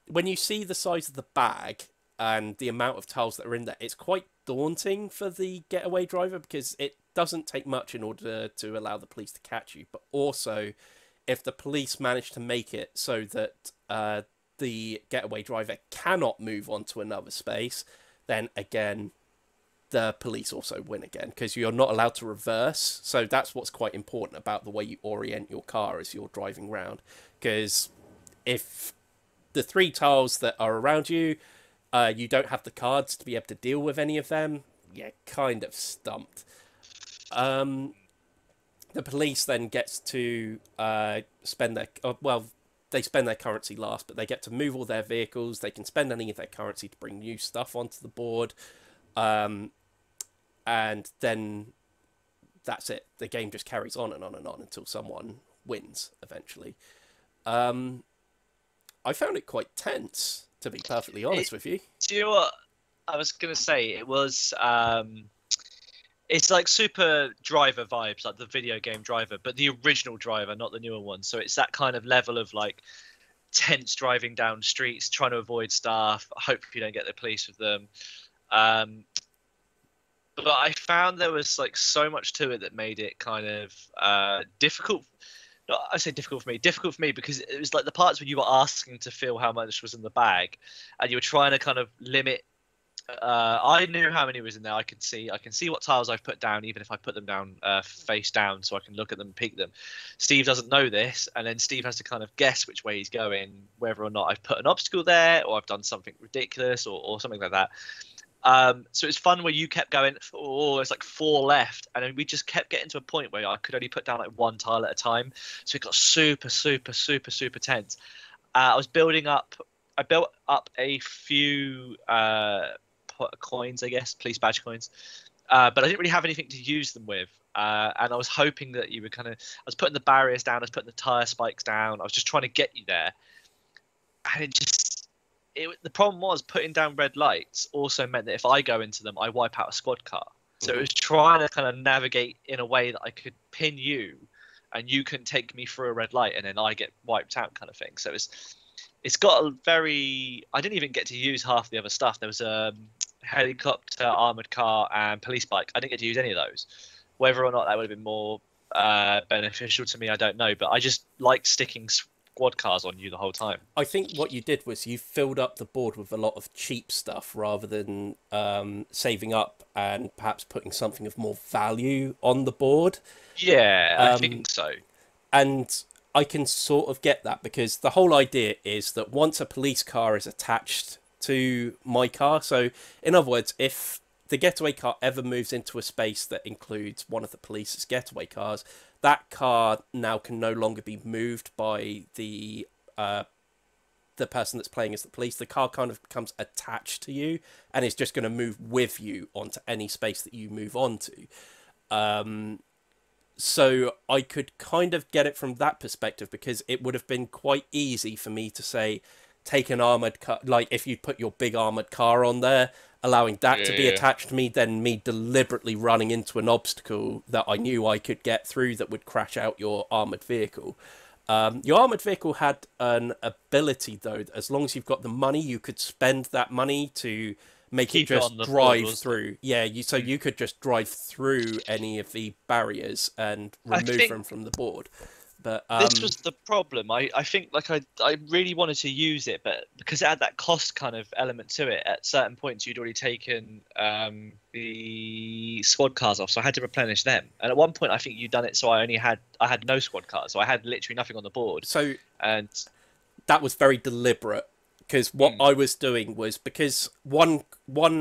when you see the size of the bag and the amount of tiles that are in there, it's quite daunting for the getaway driver, because it doesn't take much in order to allow the police to catch you. But also, if the police manage to make it so that the getaway driver cannot move on to another space, then again, the police also win again, because you're not allowed to reverse. So that's what's quite important about the way you orient your car as you're driving around. Because if the 3 tiles that are around you, you don't have the cards to be able to deal with any of them, you're kind of stumped. The police then gets to spend their... well, they spend their currency last, but they get to move all their vehicles. They can spend any of their currency to bring new stuff onto the board. And then that's it. The game just carries on and on and on until someone wins eventually. I found it quite tense, to be perfectly honest with you. Do you know what I was going to say? It was... it's like Super Driver vibes, like the video game Driver, but the original Driver, not the newer one. So it's that kind of level of like tense driving down streets, trying to avoid stuff. Hope you don't get the police with them. But I found there was like so much to it that made it kind of difficult. Not, I say difficult for me because it was like the parts where you were asking to feel how much was in the bag, and you were trying to kind of limit. I knew how many was in there. I can see what tiles I've put down, even if I put them down face down, so I can look at them and peek them. Steve doesn't know this, and then Steve has to kind of guess which way he's going, whether or not I've put an obstacle there or I've done something ridiculous or something like that. So it's fun where you kept going, oh, there's like 4 left, and then we just kept getting to a point where I could only put down like 1 tile at a time. So it got super tense. I built up a few coins, I guess, police badge coins, but I didn't really have anything to use them with. And I was hoping that you would I was putting the barriers down, I was putting the tire spikes down, I was just trying to get you there. And the problem was putting down red lights also meant that if I go into them, I wipe out a squad car. So it was trying to kind of navigate in a way that I could pin you and you can take me through a red light and then I get wiped out kind of thing. So it's got a very... I didn't even get to use half the other stuff. There was helicopter, armored car, and police bike. I didn't get to use any of those. Whether or not that would have been more beneficial to me, I don't know. But I just liked sticking squad cars on you the whole time. I think what you did was you filled up the board with a lot of cheap stuff rather than saving up and perhaps putting something of more value on the board. Yeah, I think so. And I can sort of get that, because the whole idea is that once a police car is attached to my car, so in other words, if the getaway car ever moves into a space that includes one of the police's getaway cars, that car now can no longer be moved by the person that's playing as the police. The car kind of becomes attached to you and is just going to move with you onto any space that you move on to. So I could kind of get it from that perspective, because it would have been quite easy for me to say, take an armoured car, like if you put your big armoured car on there, allowing that to be attached to me, then me deliberately running into an obstacle that I knew I could get through that would crash out your armoured vehicle. Your armoured vehicle had an ability, though, as long as you've got the money, you could spend that money to make it just drive through. Yeah, so you could just drive through any of the barriers and remove them from the board. But this was the problem. I think like I really wanted to use it, but because it had that cost kind of element to it, at certain points you'd already taken the squad cars off, so I had to replenish them. And at one point I think you'd done it so I had no squad cars, so I had literally nothing on the board. So and that was very deliberate, because what I was doing was, because one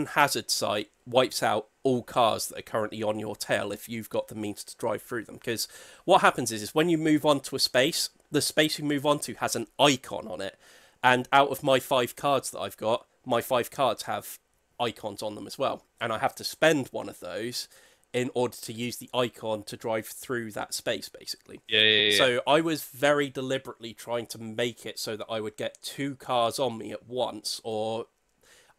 hazard site wipes out all cars that are currently on your tail if you've got the means to drive through them. Because what happens is when you move on to a space, the space you move on to has an icon on it. And out of my 5 cards that I've got, my 5 cards have icons on them as well. And I have to spend one of those in order to use the icon to drive through that space, basically. Yeah. So I was very deliberately trying to make it so that I would get 2 cars on me at once, or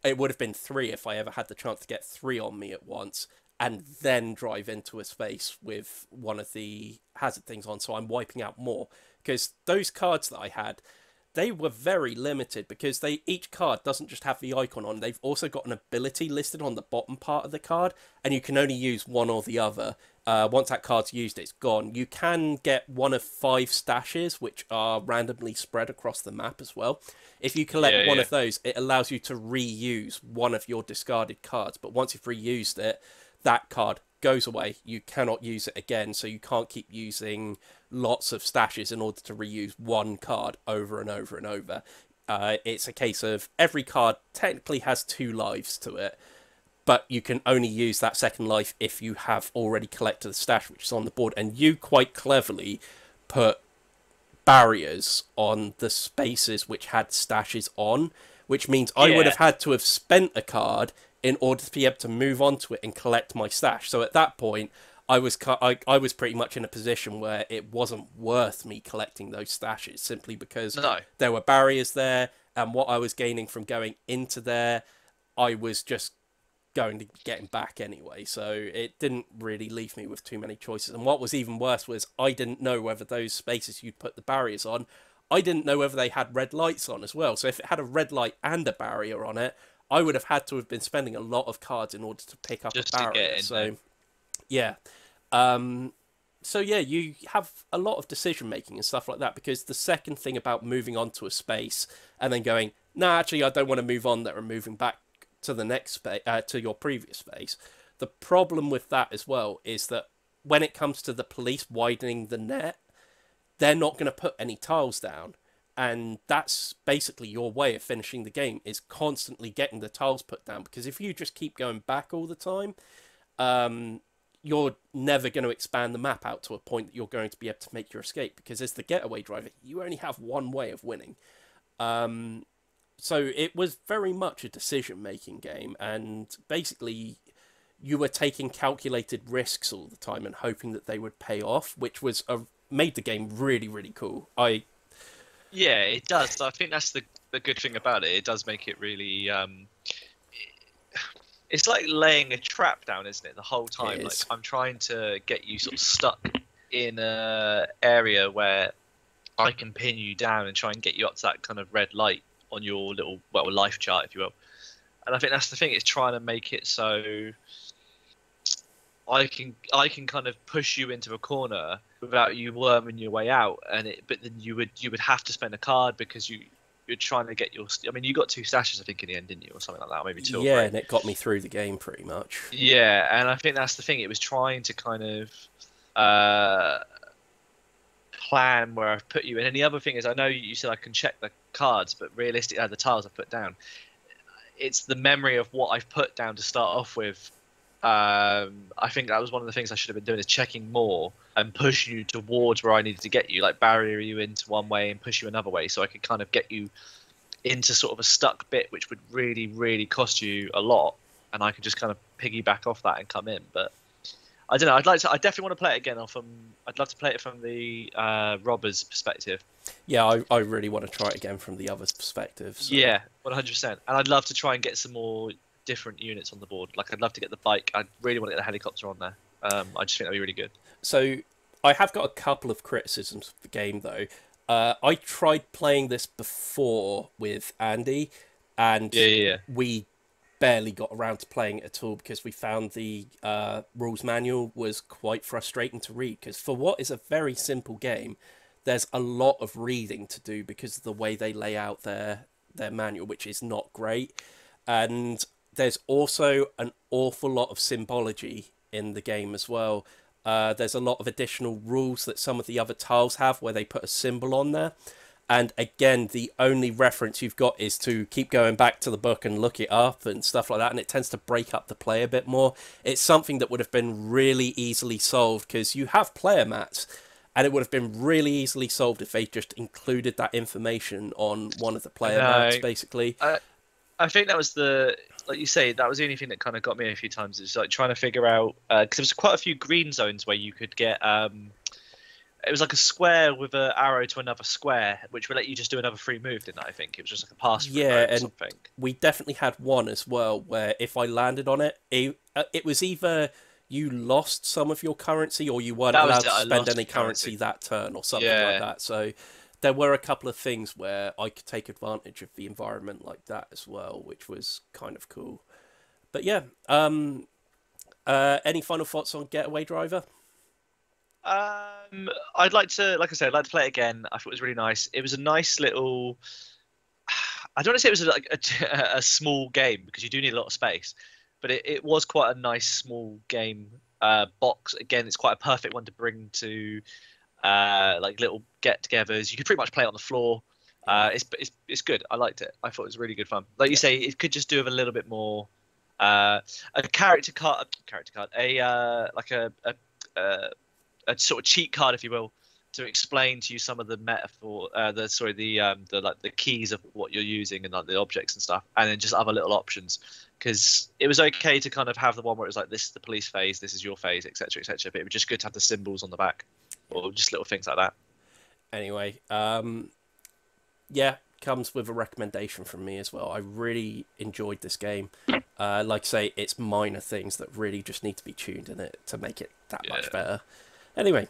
it would have been 3 if I ever had the chance to get 3 on me at once, and then drive into a space with one of the hazard things on, so I'm wiping out more. Because those cards that I had, they were very limited, because each card doesn't just have the icon on, they've also got an ability listed on the bottom part of the card, and you can only use one or the other. Once that card's used, it's gone. You can get one of 5 stashes, which are randomly spread across the map as well. If you collect one of those, it allows you to reuse one of your discarded cards, but once you've reused it, that card goes away. You cannot use it again, so you can't keep using lots of stashes in order to reuse one card over and over and over. It's a case of every card technically has 2 lives to it, but you can only use that second life if you have already collected the stash which is on the board. And you quite cleverly put barriers on the spaces which had stashes on, which means I would have had to have spent a card in order to be able to move on to it and collect my stash. So at that point, I was pretty much in a position where it wasn't worth me collecting those stashes, simply because there were barriers there, and what I was gaining from going into there, I was just going to be getting back anyway. So it didn't really leave me with too many choices. And what was even worse was I didn't know whether those spaces you'd put the barriers on, I didn't know whether they had red lights on as well. So if it had a red light and a barrier on it, I would have had to have been spending a lot of cards in order to pick up a barrier. So yeah. So yeah, you have a lot of decision making and stuff like that, because the second thing about moving on to a space and then going, nah, actually I don't want to move on there, and moving back to the next space, to your previous space. The problem with that as well is that when it comes to the police widening the net, they're not going to put any tiles down. And that's basically your way of finishing the game, is constantly getting the tiles put down. Because if you just keep going back all the time, you're never going to expand the map out to a point that you're going to be able to make your escape. Because as the getaway driver, you only have one way of winning. So it was very much a decision-making game. And basically, you were taking calculated risks all the time and hoping that they would pay off, which was made the game really, really cool. Yeah, it does. I think that's the good thing about it. It does make it really... it's like laying a trap down, isn't it, the whole time? Like, I'm trying to get you sort of stuck in an area where I can pin you down and try and get you up to that kind of red light on your little, life chart, if you will. And I think that's the thing. It's trying to make it so I can kind of push you into a corner without you worming your way out, but then you would have to spend a card because you're trying to get your. I mean, you got 2 stashes, I think, in the end, didn't you, or something like that, or maybe 2 or 3. Yeah, and it got me through the game pretty much. Yeah, and I think that's the thing. It was trying to kind of plan where I've put you in. And the other thing is, I know you said I can check the cards, but realistically, the tiles I've put down, it's the memory of what I've put down to start off with. I think that was one of the things I should have been doing, is checking more and pushing you towards where I needed to get you, like barrier you into one way and push you another way, so I could kind of get you into sort of a stuck bit, which would really, really cost you a lot, and I could just kind of piggyback off that and come in. But I don't know. I definitely want to play it again. I'd love to play it from the robber's perspective. Yeah, I really want to try it again from the other's perspective. So. Yeah, 100%. And I'd love to try and get some more different units on the board. Like, I'd love to get the bike. I really want to get the helicopter on there. I just think that'd be really good. So I have got a couple of criticisms of the game, though. I tried playing this before with Andy, and we barely got around to playing it at all because we found the rules manual was quite frustrating to read, because for what is a very simple game, there's a lot of reading to do because of the way they lay out their manual, which is not great. And there's also an awful lot of symbology in the game as well. There's a lot of additional rules that some of the other tiles have where they put a symbol on there. And again, the only reference you've got is to keep going back to the book and look it up and stuff like that. And it tends to break up the play a bit more. It's something that would have been really easily solved because you have player mats. And it would have been really easily solved if they just included that information on one of the player mats, basically. I think that was like you say, that was the only thing that kind of got me a few times. Is like trying to figure out, because there was quite a few green zones where you could get, it was like a square with an arrow to another square, which would let you just do another free move, didn't it? I think it was just like a pass through or something. We definitely had one as well where if I landed on it, it was either you lost some of your currency or you weren't allowed to spend any currency that turn or something like that. So there were a couple of things where I could take advantage of the environment like that as well, which was kind of cool. But yeah, any final thoughts on Getaway Driver? I'd like to, like I said, I'd like to play it again. I thought it was really nice. It was a nice little. I don't want to say it was like a small game because you do need a lot of space, but it was quite a nice small game box. Again, it's quite a perfect one to bring to like little get-togethers. You could pretty much play it on the floor. It's good. I liked it. I thought it was really good fun. Like you say, it could just do with a little bit more a character card, a sort of cheat card, if you will, to explain to you some of the metaphor, the keys of what you're using and like the objects and stuff, and then just other little options. Because it was okay to kind of have the one where it was like, this is the police phase, this is your phase, etc., etc. But it was just good to have the symbols on the back, or just little things like that. Anyway, comes with a recommendation from me as well. I really enjoyed this game. Like I say, it's minor things that really just need to be tuned in it to make it that much better. Anyway,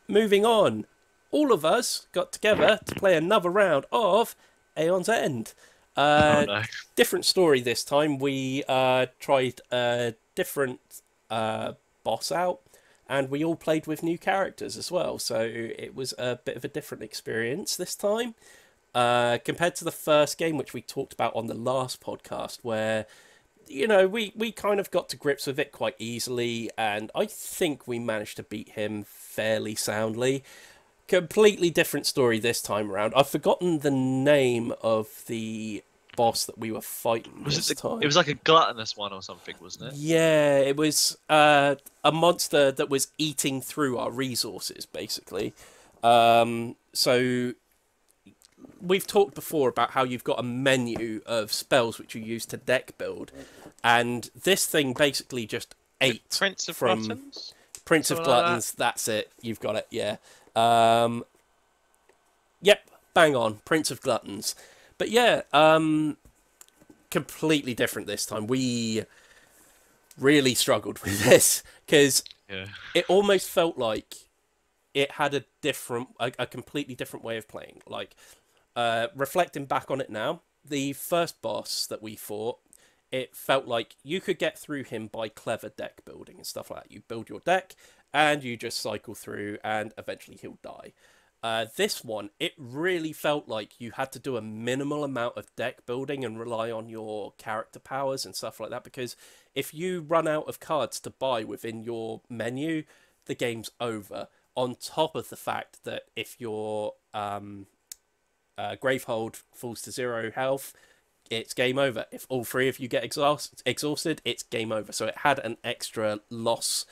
moving on. All of us got together to play another round of Aeon's End. Different story this time. We tried a different boss out, and we all played with new characters as well. So it was a bit of a different experience this time compared to the first game, which we talked about on the last podcast, where we kind of got to grips with it quite easily, and I think we managed to beat him fairly soundly. Completely different story this time around. I've forgotten the name of the boss that we were fighting this time. It was like a gluttonous one or something, wasn't it? Yeah, it was a monster that was eating through our resources, basically. So we've talked before about how you've got a menu of spells which you use to deck build, and this thing basically just ate Prince of Gluttons? Prince of Gluttons, that's it. You've got it, yeah. Yep, bang on, Prince of Gluttons. But yeah, completely different this time. We really struggled with this, because it almost felt like it had a completely different way of playing. Like, reflecting back on it now, the first boss that we fought, it felt like you could get through him by clever deck building and stuff like that. You build your deck and you just cycle through, and eventually he'll die. This one, it really felt like you had to do a minimal amount of deck building and rely on your character powers and stuff like that, because if you run out of cards to buy within your menu, the game's over. On top of the fact that if your Gravehold falls to 0 health, it's game over. If all three of you get exhausted, it's game over. So it had an extra loss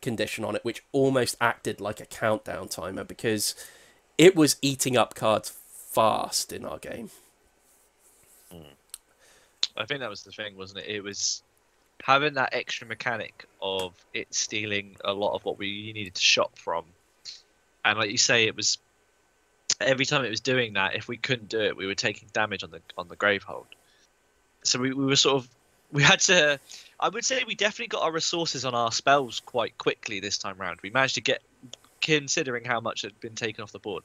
condition on it, which almost acted like a countdown timer, because it was eating up cards fast in our game. I think that was the thing, wasn't it? It was having that extra mechanic of it stealing a lot of what we needed to shop from. And like you say, it was every time it was doing that, if we couldn't do it, we were taking damage on the Gravehold. So we were sort of, we had to, I would say we definitely got our resources on our spells quite quickly this time round. We managed to get, considering how much had been taken off the board,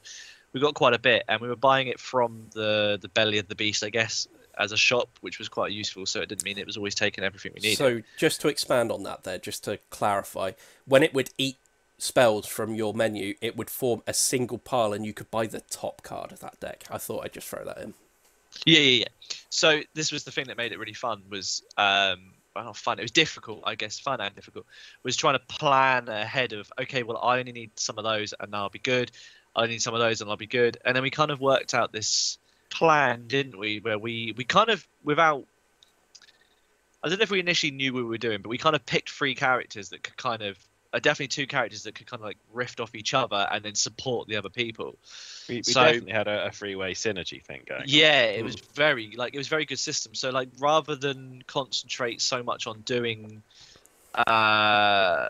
we got quite a bit, and we were buying it from the belly of the beast, I guess, as a shop, which was quite useful. So it didn't mean it was always taking everything we needed. So just to expand on that there, just to clarify, when it would eat spells from your menu, it would form a single pile and you could buy the top card of that deck. I thought I'd just throw that in. Yeah. So this was the thing that made it really fun, was well, not fun, it was difficult, I guess, fun and difficult, was trying to plan ahead of, okay, well, I only need some of those and I'll be good. I need some of those and I'll be good. And then we kind of worked out this plan, didn't we, where we kind of, without, I don't know if we initially knew what we were doing, but we kind of picked three characters that could kind of, definitely two characters that could kind of like rift off each other and then support the other people. We definitely had a three-way synergy thing going. Yeah, it was very, like, it was very good system. So like, rather than concentrate so much on doing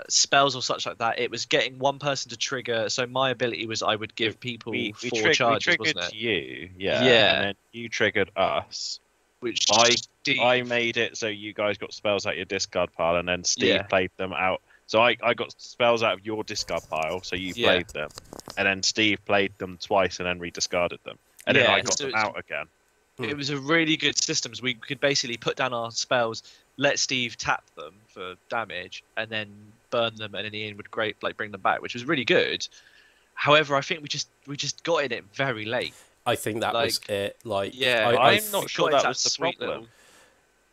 spells or such like that, it was getting one person to trigger. So my ability was I would give people four charges, we triggered wasn't it? you, Yeah. and then you triggered us. Which I made it so you guys got spells out your discard pile, and then Steve played them out. So I got spells out of your discard pile, so you played them, and then Steve played them twice and then rediscarded them, and then I got them out again. It was a really good system. We could basically put down our spells, let Steve tap them for damage, and then burn them, and then Ian would bring them back, which was really good. However, I think we just got in it very late. I think that was it. Like, I'm not sure that was the problem.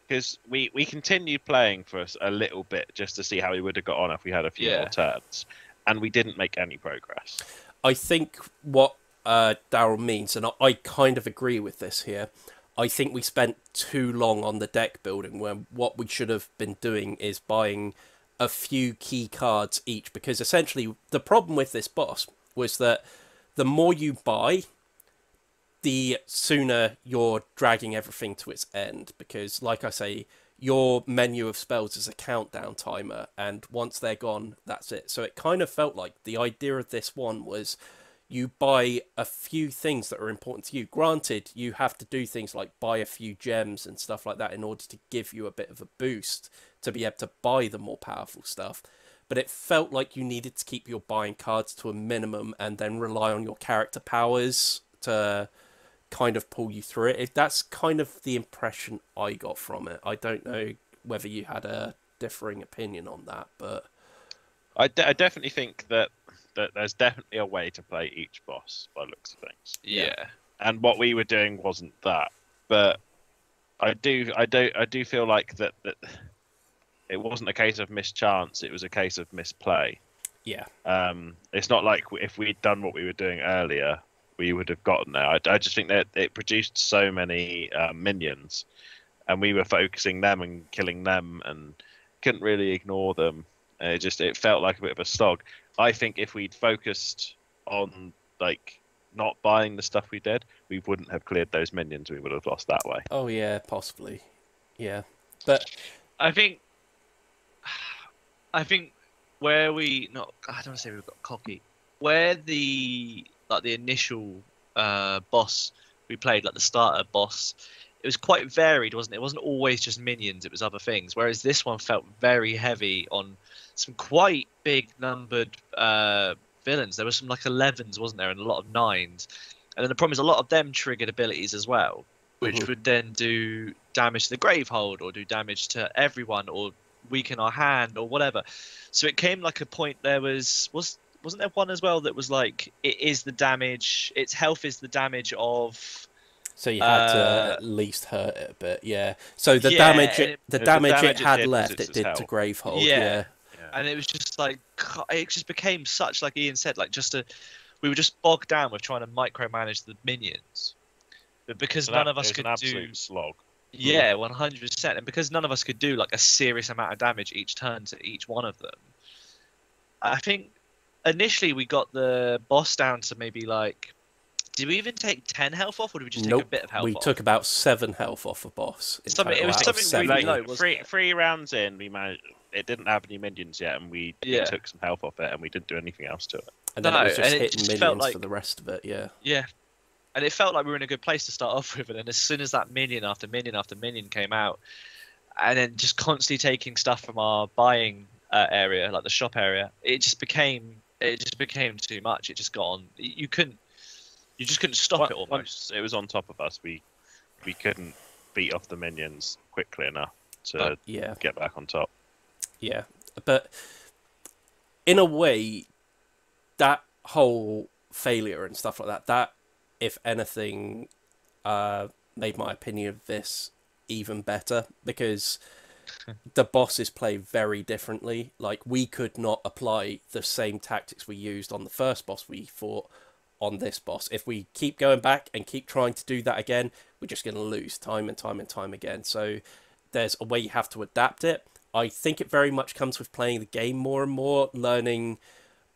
Because we continued playing for a little bit just to see how we would have got on if we had a few more turns, and we didn't make any progress. I think what Daryl means, and I kind of agree with this here, I think we spent too long on the deck building, when what we should have been doing is buying a few key cards each, because essentially the problem with this boss was that the more you buy, the sooner you're dragging everything to its end, because, like I say, your menu of spells is a countdown timer, and once they're gone, that's it. So it kind of felt like the idea of this one was you buy a few things that are important to you. Granted, you have to do things like buy a few gems and stuff like that in order to give you a bit of a boost to be able to buy the more powerful stuff. But it felt like you needed to keep your buying cards to a minimum and then rely on your character powers to kind of pull you through it. That's kind of the impression I got from it. I don't know whether you had a differing opinion on that, but I definitely think that there's definitely a way to play each boss by the looks of things. Yeah. And what we were doing wasn't that, but I do feel like that it wasn't a case of mischance, it was a case of misplay. Yeah. It's not like if we'd done what we were doing earlier, we would have gotten there. I just think that it produced so many minions, and we were focusing them and killing them and couldn't really ignore them. It felt like a bit of a slog. I think if we'd focused on like not buying the stuff we did, we wouldn't have cleared those minions. We would have lost that way. Oh yeah, possibly. Yeah. But I think where I don't want to say we got cocky, where the initial boss we played, like the starter boss, it was quite varied, wasn't it? It wasn't always just minions, it was other things. Whereas this one felt very heavy on some quite big numbered villains. There were some like 11s, wasn't there, and a lot of 9s. And then the problem is a lot of them triggered abilities as well, which would then do damage to the Gravehold or do damage to everyone or weaken our hand or whatever. So it came like a point. There wasn't there one as well that was like it is the damage. Its health is the damage of. So you had to at least hurt it a bit, yeah. So the Yeah, damage it had did was left, its it did to health. Gravehold, Yeah. yeah. And it was just like it just became such, like Ian said, like we were just bogged down with trying to micromanage the minions, but because none of us could an do absolute slog. 100%, and because none of us could do like a serious amount of damage each turn to each one of them, I think initially we got the boss down to maybe like, did we even take 10 health off, or did we just take a bit of health off? We took about 7 health off a boss. It was something really low, wasn't it? Three rounds in, we managed. It didn't have any minions yet, and we took some health off it, and we didn't do anything else to it. And then it was just hitting minions for the rest of it, yeah. Yeah. And it felt like we were in a good place to start off with, and then as soon as that minion after minion after minion came out, and then just constantly taking stuff from our buying area, like the shop area, it just became too much. It just got on. You just couldn't stop it almost. Once it was on top of us, we couldn't beat off the minions quickly enough to get back on top. Yeah, but in a way, that whole failure and stuff like that, if anything, made my opinion of this even better, because the bosses play very differently. Like, we could not apply the same tactics we used on the first boss we fought on this boss. If we keep going back and keep trying to do that again, we're just going to lose time and time and time again. So there's a way you have to adapt it. I think it very much comes with playing the game more and more, learning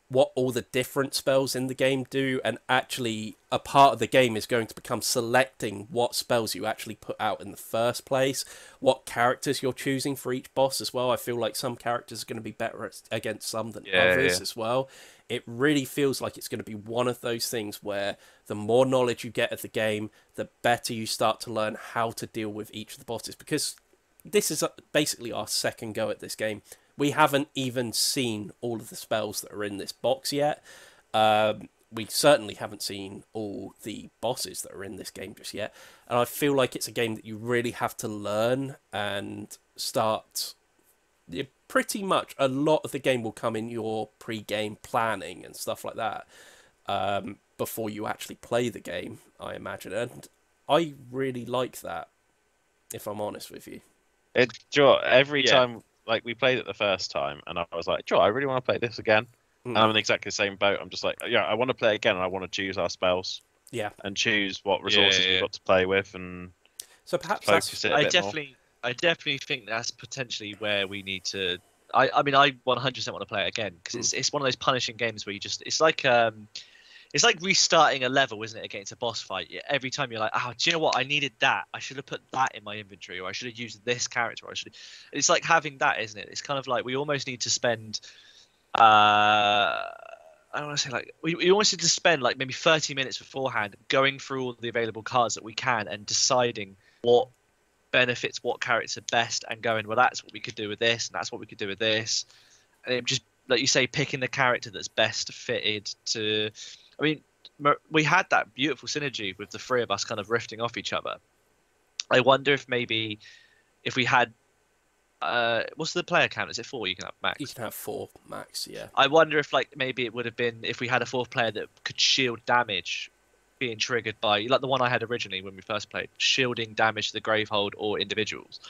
what all the different spells in the game do, and actually a part of the game is going to become selecting what spells you actually put out in the first place, what characters you're choosing for each boss as well. I feel like some characters are going to be better against some than others as well. It really feels like it's going to be one of those things where the more knowledge you get of the game, the better you start to learn how to deal with each of the bosses, because this is basically our second go at this game. We haven't even seen all of the spells that are in this box yet. We certainly haven't seen all the bosses that are in this game just yet. And I feel like it's a game that you really have to learn and start. Pretty much a lot of the game will come in your pre-game planning and stuff like that before you actually play the game, I imagine. And I really like that, if I'm honest with you. Every time, like, we played it the first time, and I was like, I really want to play this again. And I'm in exactly the same boat. I'm just like, I want to play it again, and I want to choose our spells. Yeah. And choose what resources we've got to play with, and so perhaps focus it a bit more. I definitely think that's potentially where we need to. I mean, I 100% want to play it again, because it's one of those punishing games where you just it's like restarting a level, isn't it, against a boss fight? Every time you're like, do you know what? I needed that. I should have put that in my inventory, or I should have used this character. Or It's like having that, isn't it? It's kind of like we almost need to spend. I don't want to say like we almost need to spend like maybe 30 minutes beforehand going through all the available cards that we can and deciding what benefits what character best, and going, well, that's what we could do with this, and that's what we could do with this, and it just, like you say, picking the character that's best fitted to. I mean, we had that beautiful synergy with the three of us kind of rifting off each other. I wonder if maybe if we had what's the player count? Is it 4 you can have max? You can have 4 max, yeah. I wonder if like maybe it would have been if we had a 4th player that could shield damage being triggered by, like the one I had originally when we first played, shielding damage to the Gravehold or individuals.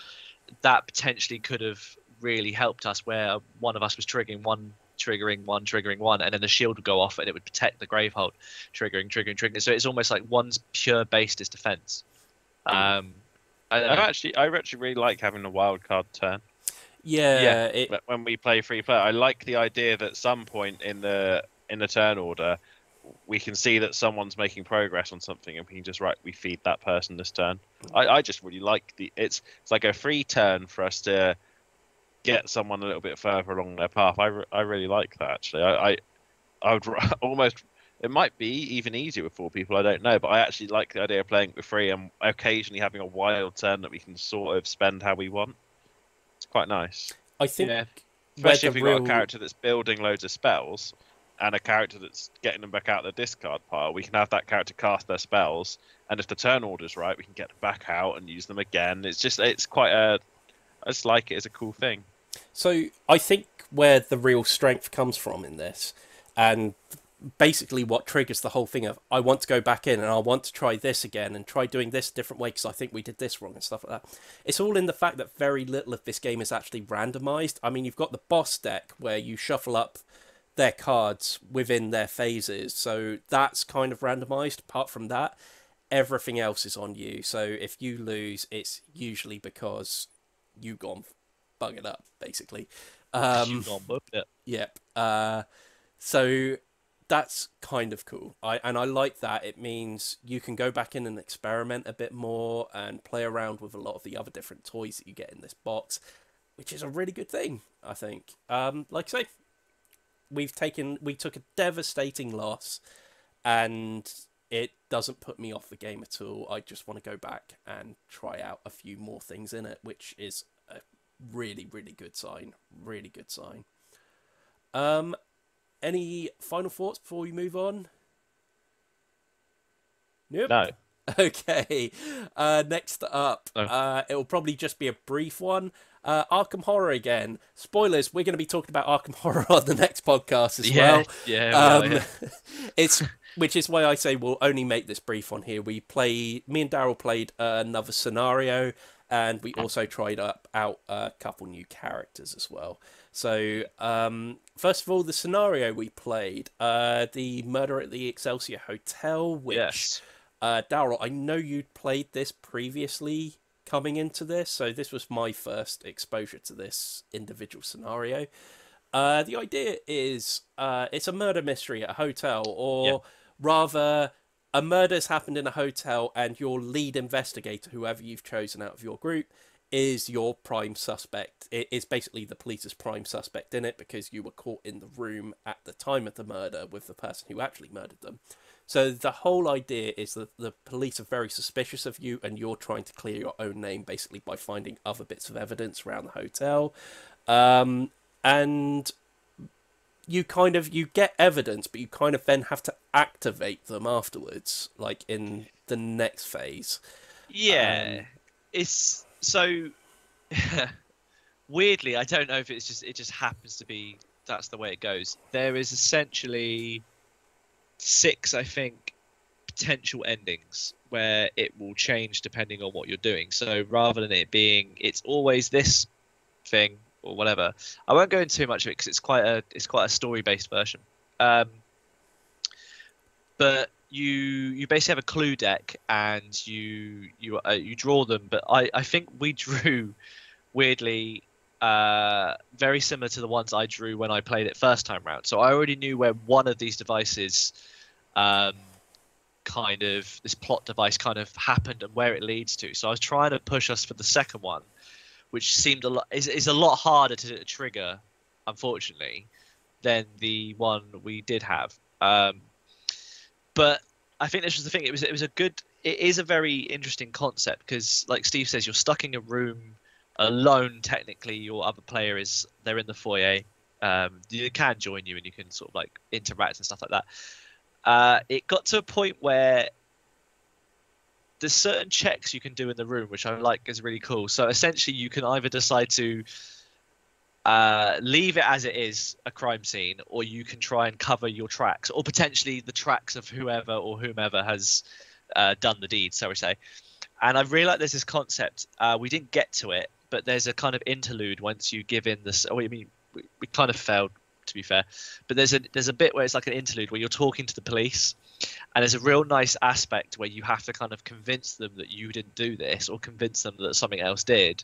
That potentially could have really helped us, where one of us was triggering one, and then the shield would go off and it would protect the Gravehold, triggering. So it's almost like one's pure based is defense. I actually really like having a wild card turn. Yeah. When we play free player, I like the idea that at some point in the turn order, we can see that someone's making progress on something, and we can just we feed that person this turn. I just really like it's like a free turn for us to get someone a little bit further along their path. I really like that, actually. I would almost, it might be even easier with 4 people, I don't know, but I actually like the idea of playing with 3 and occasionally having a wild turn that we can sort of spend how we want. It's quite nice. I think, especially if we've got a character that's building loads of spells and a character that's getting them back out of the discard pile, we can have that character cast their spells and if the turn order's right, we can get them back out and use them again. It's quite a, I just like it as a cool thing. So I think where the real strength comes from in this, and basically what triggers the whole thing of I want to go back in and I want to try this again and try doing this a different way because I think we did this wrong and stuff like that. It's all in the fact that very little of this game is actually randomized. I mean, you've got the boss deck where you shuffle up their cards within their phases, so that's kind of randomized. Apart from that, everything else is on you. So if you lose, it's usually because you gone buggered up, basically. You gone booked it. Yep. So that's kind of cool. I like that. It means you can go back in and experiment a bit more and play around with a lot of the other different toys that you get in this box, which is a really good thing, I think. Like I say, we took a devastating loss, and it doesn't put me off the game at all. I just want to go back and try out a few more things in it, which is a really, really good sign. Really good sign. Any final thoughts before we move on? Nope. No. Okay. Next up, it will probably just be a brief one. Arkham Horror again. Spoilers, we're going to be talking about Arkham Horror on the next podcast as well. Yeah. It's which is why I say we'll only make this brief on here. Me and Daryl played another scenario, and we also tried out a couple new characters as well. So, first of all, the scenario we played, the murder at the Excelsior Hotel, which, Yes. Daryl, I know you'd played this previously coming into this, so this was my first exposure to this individual scenario. The idea is, it's a murder mystery at a hotel, or rather, a murder's happened in a hotel, and your lead investigator, whoever you've chosen out of your group, is your prime suspect. It is basically the police's prime suspect in it because you were caught in the room at the time of the murder with the person who actually murdered them. So the whole idea is that the police are very suspicious of you, and you're trying to clear your own name basically by finding other bits of evidence around the hotel. And you get evidence, but you kind of then have to activate them afterwards, like in the next phase. Yeah. It's so weirdly, I don't know if it just happens to be that's the way it goes. There is essentially 6, I think, potential endings where it will change depending on what you're doing. So rather than it being it's always this thing or whatever, I won't go into too much of it because it's quite a story based version. But you basically have a clue deck and you draw them. But I think we drew weirdly very similar to the ones I drew when I played it first time round. So I already knew where one of these devices, kind of this plot device kind of happened and where it leads to. So I was trying to push us for the second one, which seemed is a lot harder to trigger, unfortunately, than the one we did have. But I think this was the thing. It is a very interesting concept because, like Steve says, you're stuck in a room alone. Technically, your other player they're in the foyer. They can join you and you can sort of like interact and stuff like that. It got to a point where there's certain checks you can do in the room, which I like is really cool. So essentially, you can either decide to leave it as it is, a crime scene, or you can try and cover your tracks, or potentially the tracks of whomever has done the deed, so we say. And I really like there's this concept. We didn't get to it, but there's a kind of interlude once you give in this. Oh, I mean, we kind of failed, to be fair, but there's a bit where it's like an interlude where you're talking to the police, and there's a real nice aspect where you have to kind of convince them that you didn't do this, or convince them that something else did,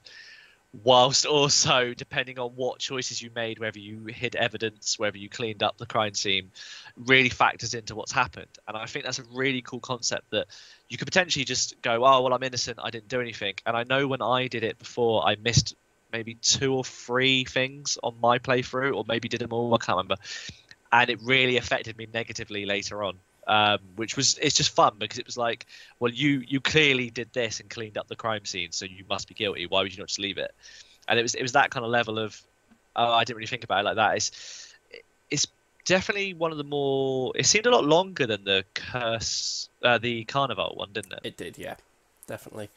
whilst also, depending on what choices you made, whether you hid evidence, whether you cleaned up the crime scene, really factors into what's happened. And I think that's a really cool concept that you could potentially just go, oh, well, I'm innocent, I didn't do anything. And I know when I did it before, I missed maybe 2 or 3 things on my playthrough, or maybe did them all, I can't remember. And it really affected me negatively later on. It's just fun because it was like, well, you clearly did this and cleaned up the crime scene, so you must be guilty. Why would you not just leave it? And it was that kind of level of, oh, I didn't really think about it like that. It's definitely one of the more. It seemed a lot longer than the Carnival one, didn't it? It did, yeah, definitely.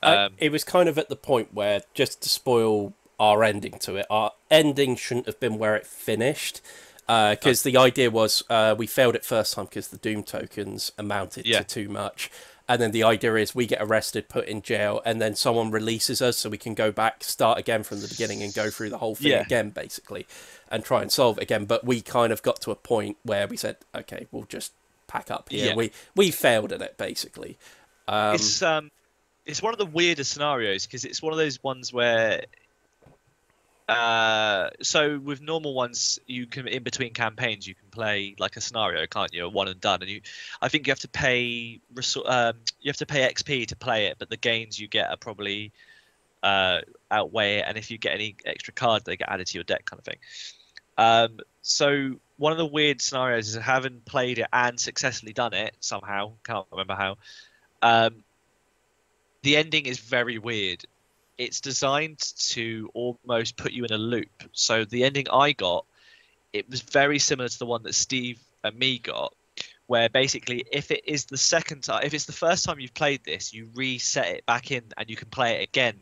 Um, It was kind of at the point where, just to spoil our ending to it, our ending shouldn't have been where it finished. Because the idea was we failed it first time because the Doom tokens amounted Yeah. to too much. And then the idea is we get arrested, put in jail, and then someone releases us so we can go back, start again from the beginning and go through the whole thing Yeah. again, basically, and try and solve it again. But we kind of got to a point where we said, okay, we'll just pack up here. Yeah. We failed at it, basically. It's one of the weirdest scenarios because it's one of those ones where so with normal ones you can in between campaigns you can play like a scenario, can't you, a one and done, and I think you have to pay XP to play it, but the gains you get are probably outweigh it, and if you get any extra cards they get added to your deck, kind of thing. So one of the weird scenarios is having played it and successfully done it somehow, can't remember how. The ending is very weird. It's designed to almost put you in a loop. So the ending I got, it was very similar to the one that Steve and me got, where basically if it is the second time, if it's the first time you've played this, you reset it back in and you can play it again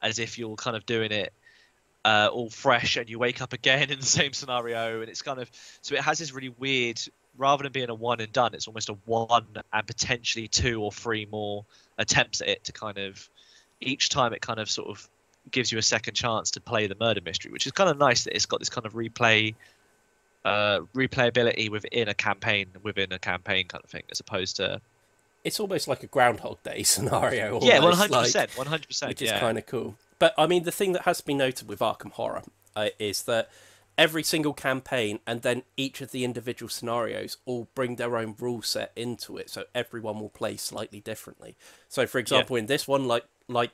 as if you're kind of doing it all fresh, and you wake up again in the same scenario, and it's kind of, so it has this really weird, rather than being a one and done, it's almost a one and potentially two or three more attempts at it to kind of, each time it kind of sort of gives you a second chance to play the murder mystery, which is kind of nice that it's got this kind of replayability within a campaign kind of thing, as opposed to, It's almost like a Groundhog Day scenario. yeah, almost, 100%, 100%, which is yeah. kind of cool. But I mean, the thing that has to be noted with Arkham Horror is that every single campaign and then each of the individual scenarios all bring their own rule set into it, so everyone will play slightly differently. So, for example, in this one, like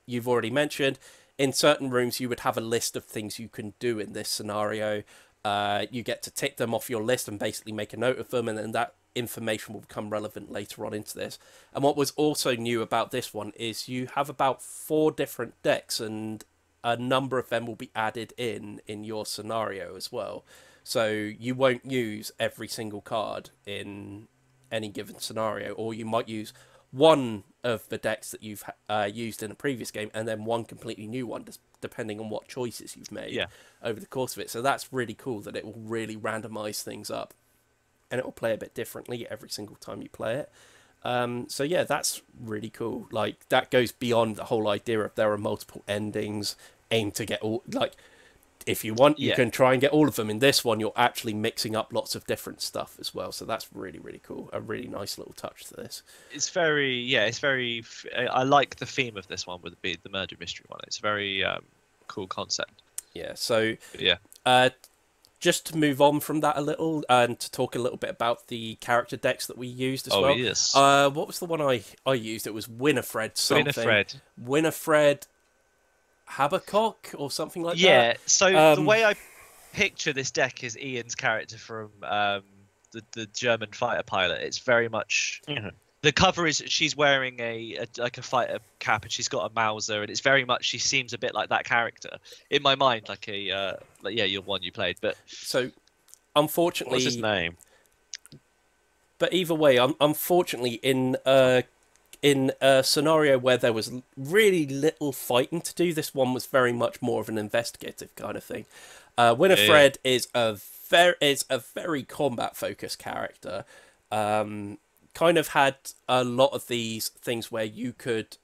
you've already mentioned, in certain rooms you would have a list of things you can do in this scenario. You get to tick them off your list and basically make a note of them, and then that information will become relevant later on into this. And what was also new about this one is you have about 4 different decks, and a number of them will be added in your scenario as well. So you won't use every single card in any given scenario, or you might use one of the decks that you've used in a previous game and then one completely new one, depending on what choices you've made over the course of it. So that's really cool that it will really randomize things up, and it will play a bit differently every single time you play it. So yeah, that's really cool. Like, that goes beyond the whole idea of there are multiple endings. Aim to get all, like, if you want, you can try and get all of them. In this one, you're actually mixing up lots of different stuff as well. So that's really, really cool. A really nice little touch to this. It's very, I like the theme of this one with the murder mystery one. It's a very cool concept. Yeah. So yeah. Just to move on from that a little and to talk a little bit about the character decks that we used as well. Oh, yes. What was the one I used? It was Winifred something. Winifred Habakkuk or something like that. Yeah, so the way I picture this deck is Ian's character from the German fighter pilot. It's very much the cover is she's wearing a fighter cap and she's got a Mauser, and it's very much, she seems a bit like that character in my mind, like your one you played. But so unfortunately, what's his name? But either way, unfortunately, in a scenario where there was really little fighting to do, this one was very much more of an investigative kind of thing. Winifred is a very combat focused character. Kind of had a lot of these things where you could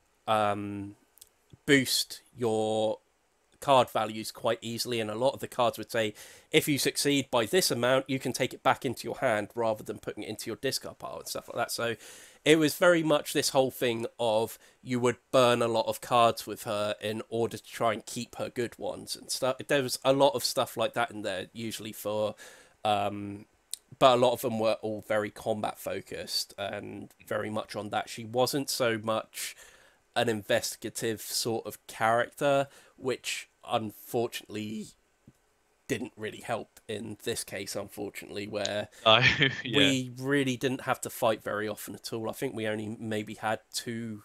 boost your card values quite easily, and a lot of the cards would say if you succeed by this amount you can take it back into your hand rather than putting it into your discard pile and stuff like that. So it was very much this whole thing of you would burn a lot of cards with her in order to try and keep her good ones and stuff. There was a lot of stuff like that in there, usually for but a lot of them were all very combat focused and very much on that. She wasn't so much an investigative sort of character, which unfortunately didn't really help in this case, unfortunately, where we really didn't have to fight very often at all. I think we only maybe had two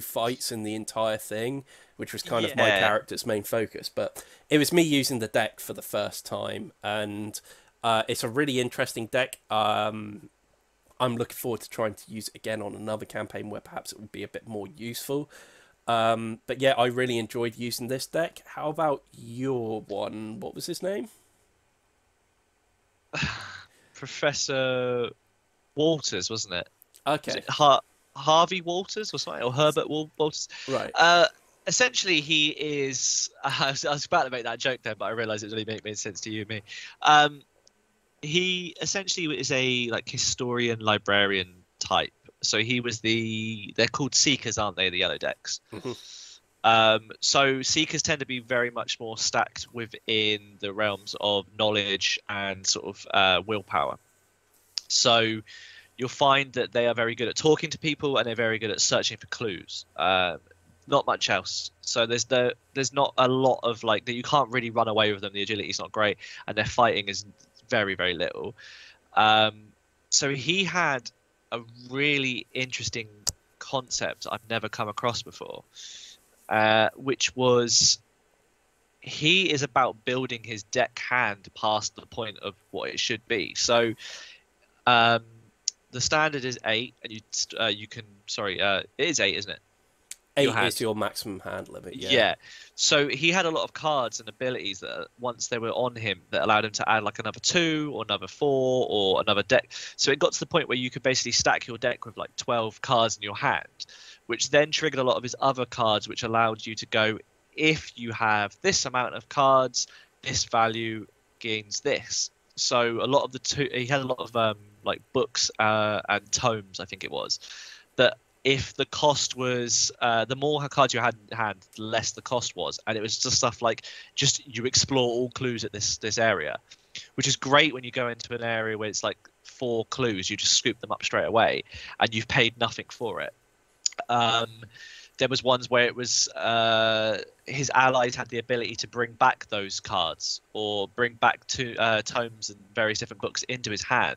fights in the entire thing, which was kind of my character's main focus. But it was me using the deck for the first time, and It's a really interesting deck. I'm looking forward to trying to use it again on another campaign where perhaps it would be a bit more useful. But yeah, I really enjoyed using this deck. How about your one? What was his name? Professor Walters, wasn't it? Was Okay, it Harvey Walters or something, or Herbert Walters? right. Essentially, he is. I was about to make that joke then, but I realised it really made sense to you and me. He essentially is a like historian librarian type. So he was they're called seekers, aren't they? The yellow decks. Mhm. So seekers tend to be very much more stacked within the realms of knowledge and sort of willpower. So you'll find that they are very good at talking to people and they're very good at searching for clues. Not much else. So there's not a lot of like that. You can't really run away with them. The agility is not great, and their fighting is very, very little. So he had a really interesting concept I've never come across before, which was he is about building his deck hand past the point of what it should be. So the standard is 8, and you can it is 8, isn't it? 8 is your maximum hand limit. Yeah. So he had a lot of cards and abilities that once they were on him that allowed him to add like another 2 or another 4 or another deck. So it got to the point where you could basically stack your deck with like 12 cards in your hand, which then triggered a lot of his other cards, which allowed you to go, if you have this amount of cards, this value gains this. So a lot of he had a lot of like books and tomes, I think it was, that if the cost was the more cards you had in hand, the less the cost was, and it was just stuff like just you explore all clues at this area, which is great when you go into an area where it's like 4 clues, you just scoop them up straight away, and you've paid nothing for it. There was ones where it was his allies had the ability to bring back those cards or bring back tomes and various different books into his hand.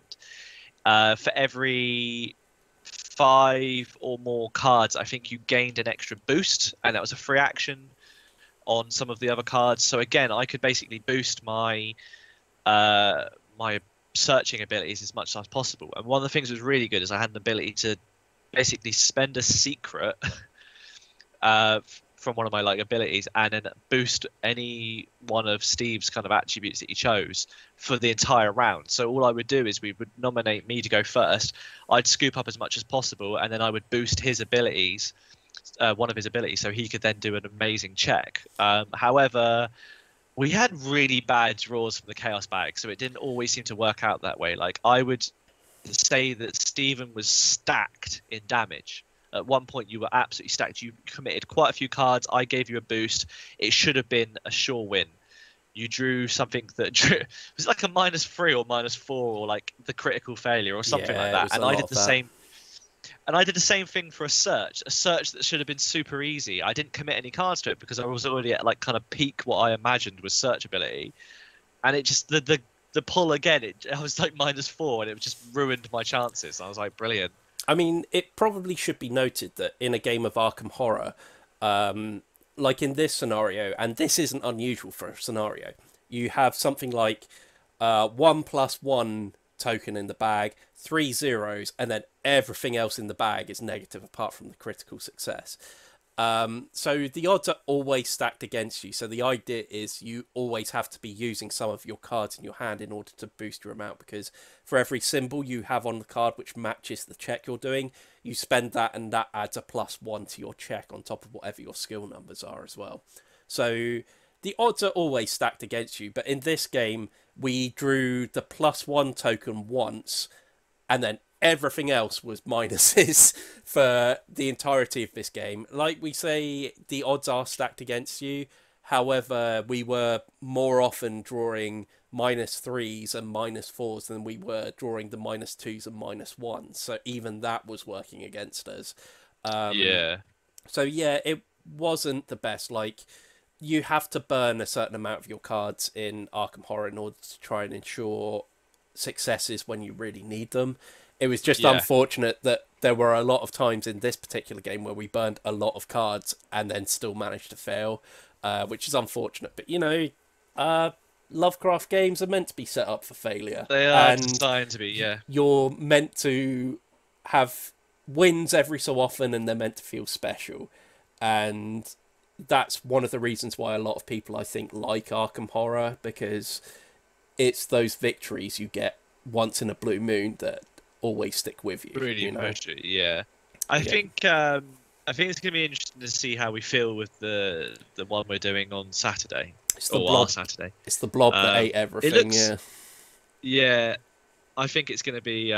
For every 5 or more cards, I think you gained an extra boost, and that was a free action on some of the other cards. So again, I could basically boost my my searching abilities as much as possible. And one of the things that was really good is I had an ability to basically spend a secret from one of my like abilities and then boost any one of Steve's kind of attributes that he chose for the entire round. So all I would do is we would nominate me to go first. I'd scoop up as much as possible, and then I would boost his abilities, one of his abilities, so he could then do an amazing check. However, we had really bad draws from the chaos bag, so it didn't always seem to work out that way. Like I would say that Steven was stacked in damage. At one point, you were absolutely stacked. You committed quite a few cards. I gave you a boost. It should have been a sure win. You drew something that was like a -3 or -4 or like the critical failure or something like that. And I did the same. And I did the same thing for a search that should have been super easy. I didn't commit any cards to it because I was already at like kind of peak what I imagined was search ability, and it just the pull again. I was like -4, and it just ruined my chances. I was like, brilliant. I mean, it probably should be noted that in a game of Arkham Horror, like in this scenario, and this isn't unusual for a scenario, you have something like 1+1 token in the bag, 3 zeros, and then everything else in the bag is negative apart from the critical success. So the odds are always stacked against you. So the idea is you always have to be using some of your cards in your hand in order to boost your amount, because for every symbol you have on the card which matches the check you're doing, you spend that, and that adds a +1 to your check on top of whatever your skill numbers are as well. So the odds are always stacked against you. But in this game, we drew the +1 token once, and then everything else was minuses for the entirety of this game. Like we say, the odds are stacked against you. However, we were more often drawing -3s and -4s than we were drawing the -2s and -1s. So even that was working against us. Yeah. So yeah, it wasn't the best. Like, you have to burn a certain amount of your cards in Arkham Horror in order to try and ensure successes when you really need them. It was just unfortunate that there were a lot of times in this particular game where we burned a lot of cards and then still managed to fail, which is unfortunate. But, you know, Lovecraft games are meant to be set up for failure. They are and designed to be, yeah. you're meant to have wins every so often, and they're meant to feel special. And that's one of the reasons why a lot of people, I think, like Arkham Horror, because it's those victories you get once in a blue moon that always stick with you. Really you know? push it, yeah. I think it's gonna be interesting to see how we feel with the one we're doing on Saturday. It's the or blob. our Saturday. It's the blob that ate everything. looks- Yeah, I think it's gonna be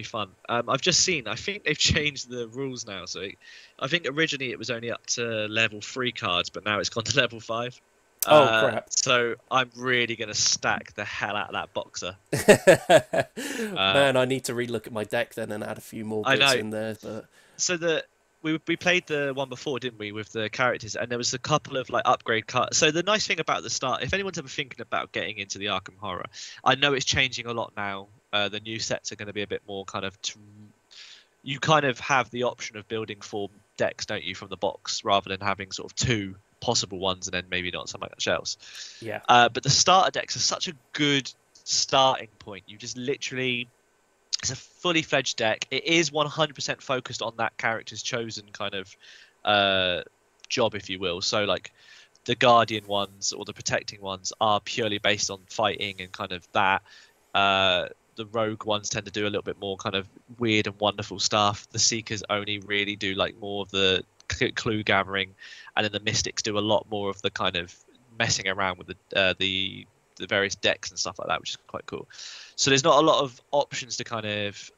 fun. I've just seen. I think they've changed the rules now. So I think originally it was only up to level 3 cards, but now it's gone to level 5. Oh crap! So I'm really gonna stack the hell out of that boxer. Man, I need to relook at my deck then and add a few more bits in there. But so we played the one before, didn't we, with the characters, and there was a couple of like upgrade cards. So the nice thing about the start, if anyone's ever thinking about getting into the Arkham Horror, I know it's changing a lot now. The new sets are going to be a bit more kind of. You kind of have the option of building 4 decks, don't you, from the box, rather than having sort of 2 possible ones and then maybe not something else. Yeah. But the starter decks are such a good starting point. You just literally. It's a fully fledged deck. It is 100% focused on that character's chosen kind of job, if you will. So, like, the Guardian ones or the Protecting ones are purely based on fighting and kind of that. The Rogue ones tend to do a little bit more kind of weird and wonderful stuff. The Seekers only really do, like, more of the clue gathering. And then the Mystics do a lot more of the kind of messing around with the various decks and stuff like that, which is quite cool. So there's not a lot of options to kind of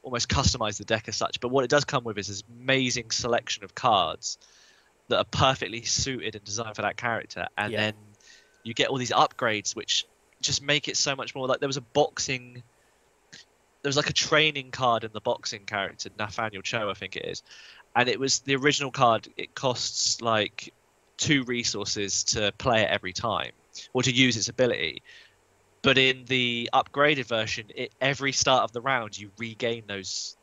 almost customize the deck as such, but what it does come with is this amazing selection of cards that are perfectly suited and designed for that character, and then you get all these upgrades which just make it so much more. Like there was like a training card in the boxing character, Nathaniel Cho, I think it is, and it was the original card. It costs like 2 resources to play it every time, or to use its ability. But in the upgraded version, every start of the round, you regain those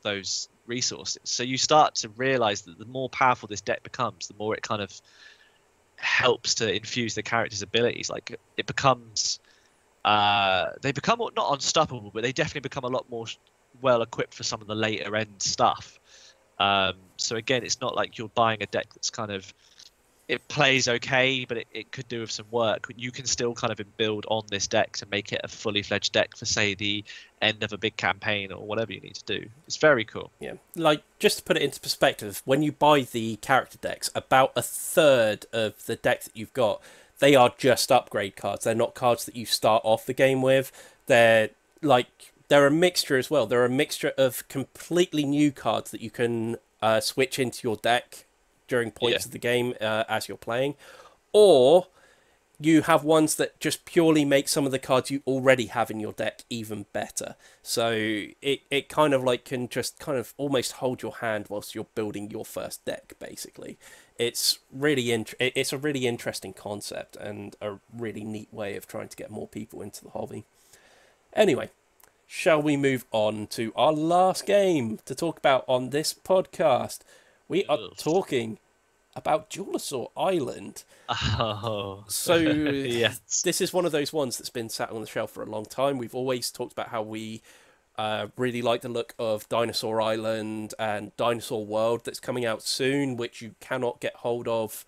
resources. So you start to realize that the more powerful this deck becomes, the more it kind of helps to infuse the character's abilities. Like it becomes, they become not unstoppable, but they definitely become a lot more well equipped for some of the later end stuff. So again, it's not like you're buying a deck that's kind of, it plays okay, but it could do with some work. You can still kind of build on this deck to make it a fully fledged deck for, say, the end of a big campaign or whatever you need to do. It's very cool. Yeah, like, just to put it into perspective, when you buy the character decks, about a third of the deck that you've got, they are just upgrade cards. They're not cards that you start off the game with. They're a mixture as well. They're a mixture of completely new cards that you can switch into your deck during points of the game as you're playing, or you have ones that just purely make some of the cards you already have in your deck even better. So it kind of like can just kind of almost hold your hand whilst you're building your first deck, basically. It's really it's a really interesting concept and a really neat way of trying to get more people into the hobby. Anyway, shall we move on to our last game to talk about on this podcast? We are talking about Duelosaur Island. Oh. So yes. This is one of those ones that's been sat on the shelf for a long time. We've always talked about how we really like the look of Dinosaur Island and Dinosaur World that's coming out soon, which you cannot get hold of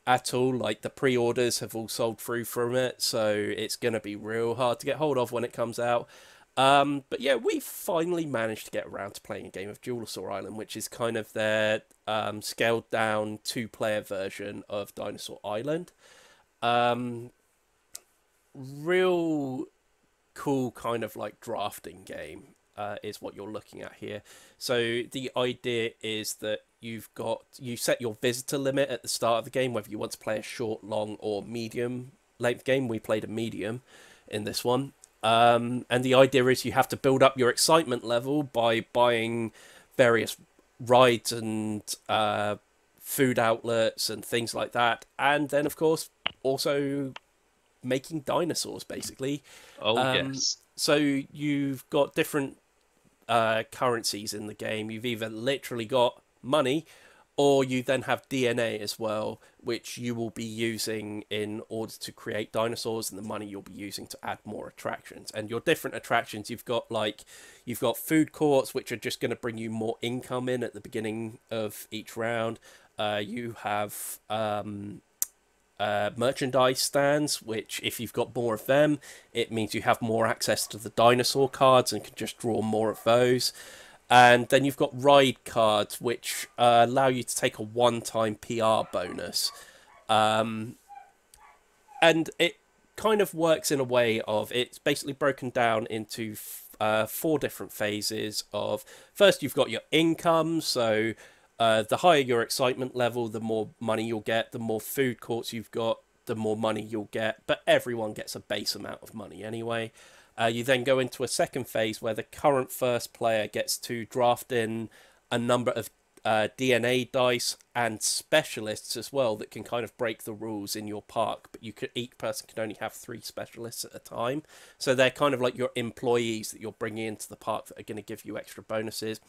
at all. Like, the pre-orders have all sold through from it, so it's going to be real hard to get hold of when it comes out. But yeah, we finally managed to get around to playing a game of Duelosaur Island, which is kind of their scaled down 2-player version of Dinosaur Island. Real cool kind of like drafting game is what you're looking at here. So the idea is that you set your visitor limit at the start of the game, whether you want to play a short, long, or medium length game. We played a medium in this one. And the idea is you have to build up your excitement level by buying various rides and food outlets and things like that. And then, of course, also making dinosaurs, basically. Yes. So you've got different currencies in the game. You've either literally got money, Or you then have DNA as well, which you will be using in order to create dinosaurs, and the money you'll be using to add more attractions. And your different attractions, you've got food courts, which are just going to bring you more income in at the beginning of each round. You have merchandise stands, which if you've got more of them, it means you have more access to the dinosaur cards and can just draw more of those. And then you've got ride cards, which allow you to take a one-time PR bonus. And it kind of works in a way of, it's basically broken down into 4 different phases of, first you've got your income, so the higher your excitement level, the more money you'll get, the more food courts you've got, the more money you'll get, but everyone gets a base amount of money anyway. You then go into a second phase where the current first player gets to draft in a number of DNA dice and specialists as well that can kind of break the rules in your park. But each person can only have 3 specialists at a time. So they're kind of like your employees that you're bringing into the park that are going to give you extra bonuses.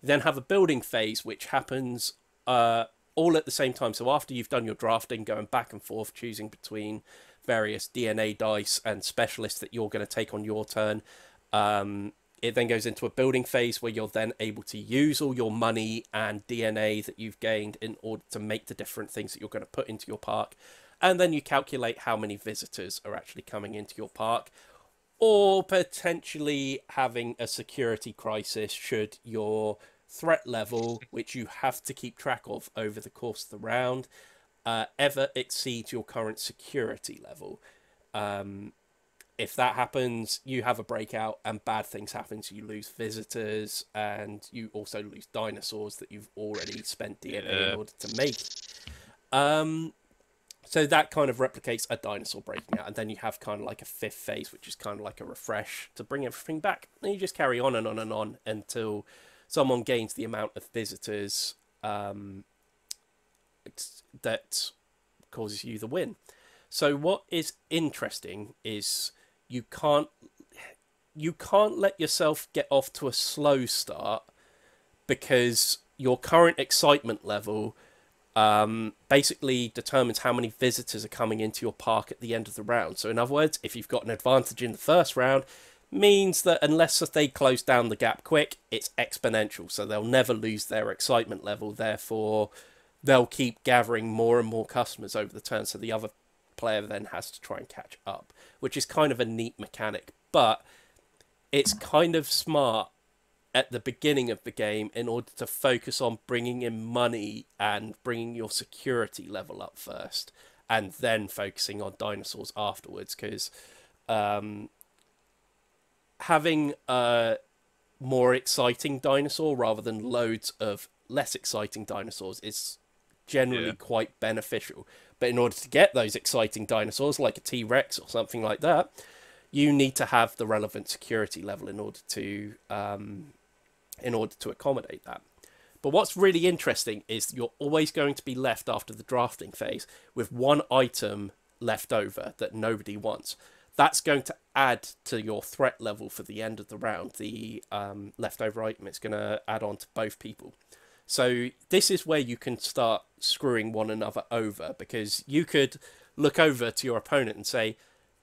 You then have a building phase, which happens all at the same time. So after you've done your drafting, going back and forth, choosing between various DNA dice and specialists that you're going to take on your turn. It then goes into a building phase where you're then able to use all your money and DNA that you've gained in order to make the different things that you're going to put into your park. And then you calculate how many visitors are actually coming into your park, or potentially having a security crisis should your threat level, which you have to keep track of over the course of the round, ever exceeds your current security level. If that happens, you have a breakout and bad things happen. So you lose visitors and you also lose dinosaurs that you've already spent DNA in order to make. So that kind of replicates a dinosaur breaking out. And then you have kind of like a 5th phase, which is kind of like a refresh to bring everything back. And you just carry on and on and on until someone gains the amount of visitors that causes you the win. So what is interesting is you can't let yourself get off to a slow start, because your current excitement level basically determines how many visitors are coming into your park at the end of the round. So in other words, if you've got an advantage in the first round, means that unless they close down the gap quick, it's exponential. So they'll never lose their excitement level. Therefore, they'll keep gathering more and more customers over the turn. So the other player then has to try and catch up, which is kind of a neat mechanic. But it's kind of smart at the beginning of the game in order to focus on bringing in money and bringing your security level up first, and then focusing on dinosaurs afterwards, because having a more exciting dinosaur rather than loads of less exciting dinosaurs is generally quite beneficial. But in order to get those exciting dinosaurs, like a T-Rex or something like that, you need to have the relevant security level in order to accommodate that. But what's really interesting is you're always going to be left after the drafting phase with one item left over that nobody wants. That's going to add to your threat level for the end of the round. The leftover item, it's going to add on to both people. So this is where you can start screwing one another over, because you could look over to your opponent and say,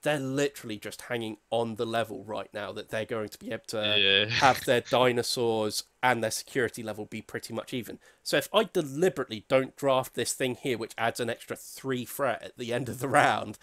they're literally just hanging on the level right now that they're going to be able to have their dinosaurs and their security level be pretty much even. So if I deliberately don't draft this thing here, which adds an extra 3 threat at the end of the round,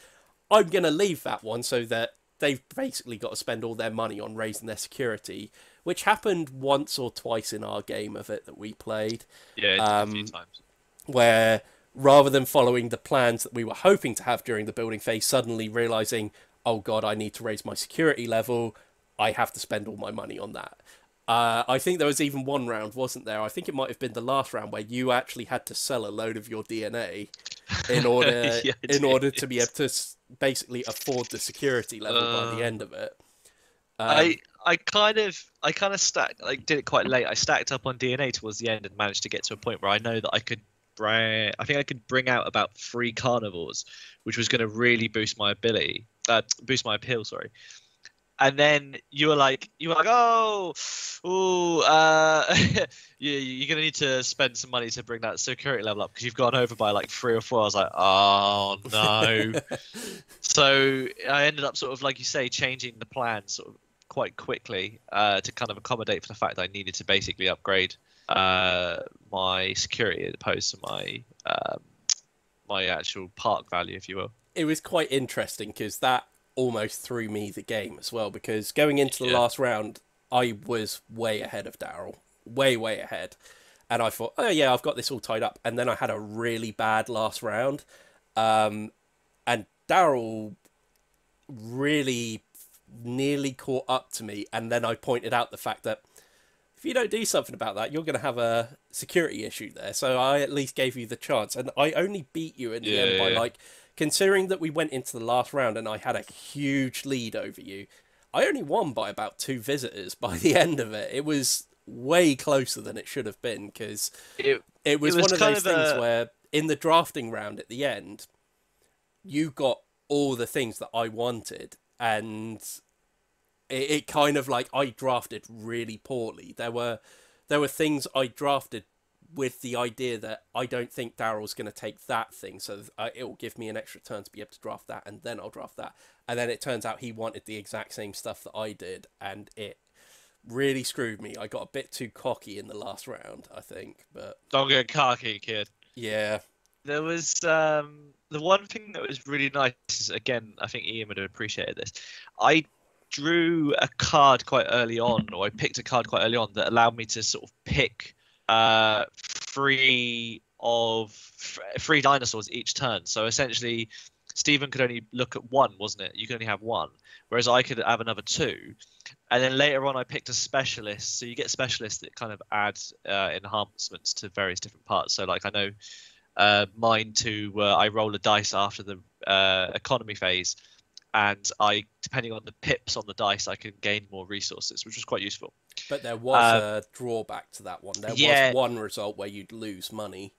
I'm going to leave that one so that they've basically got to spend all their money on raising their security, which happened once or twice in our game of it that we played. Yeah, a few times. Where rather than following the plans that we were hoping to have during the building phase, suddenly realizing, oh god, I need to raise my security level, I have to spend all my money on that. I think there was even one round, wasn't there? I think it might have been the last round where you actually had to sell a load of your DNA in order to be able to basically afford the security level by the end of it. I kind of stacked, like, did it quite late. I stacked up on DNA towards the end and managed to get to a point where I know that I think I could bring out about 3 carnivores, which was going to really boost my appeal. Sorry. And then you were like, oh, ooh, you're gonna need to spend some money to bring that security level up because you've gone over by like 3 or 4. I was like, oh no. So I ended up sort of, like you say, changing the plan sort of quite quickly to kind of accommodate for the fact that I needed to basically upgrade my security as opposed to my actual park value, if you will. It was quite interesting because that almost threw me the game as well, because going into the Yeah. last round, I was way ahead of Daryl, way ahead. And I thought, oh yeah, I've got this all tied up. And then I had a really bad last round. And Daryl really nearly caught up to me. And then I pointed out the fact that if you don't do something about that, you're going to have a security issue there. So I at least gave you the chance. And I only beat you in the end by like, considering that we went into the last round and I had a huge lead over you, I only won by about 2 visitors by the end of it. It was way closer than it should have been, because it was one of those things where in the drafting round at the end, you got all the things that I wanted, and it kind of like I drafted really poorly. There were things I drafted with the idea that I don't think Daryl's going to take that thing, so it will give me an extra turn to be able to draft that, and then I'll draft that. And then it turns out he wanted the exact same stuff that I did, and it really screwed me. I got a bit too cocky in the last round, I think. But Don't get cocky, kid. yeah, There was the one thing that was really nice is, again, I think Ian would have appreciated this. I drew a card quite early on, or I picked a card quite early on that allowed me to sort of pick three dinosaurs each turn. So essentially, Stephen could only look at one, wasn't it? You could only have one, whereas I could have another 2. And then later on, I picked a specialist. So you get specialists that kind of add enhancements to various different parts. So like I know mine too, I roll a dice after the economy phase, and depending on the pips on the dice, I can gain more resources, which was quite useful. but there was a drawback to that one. There was one result where you'd lose money.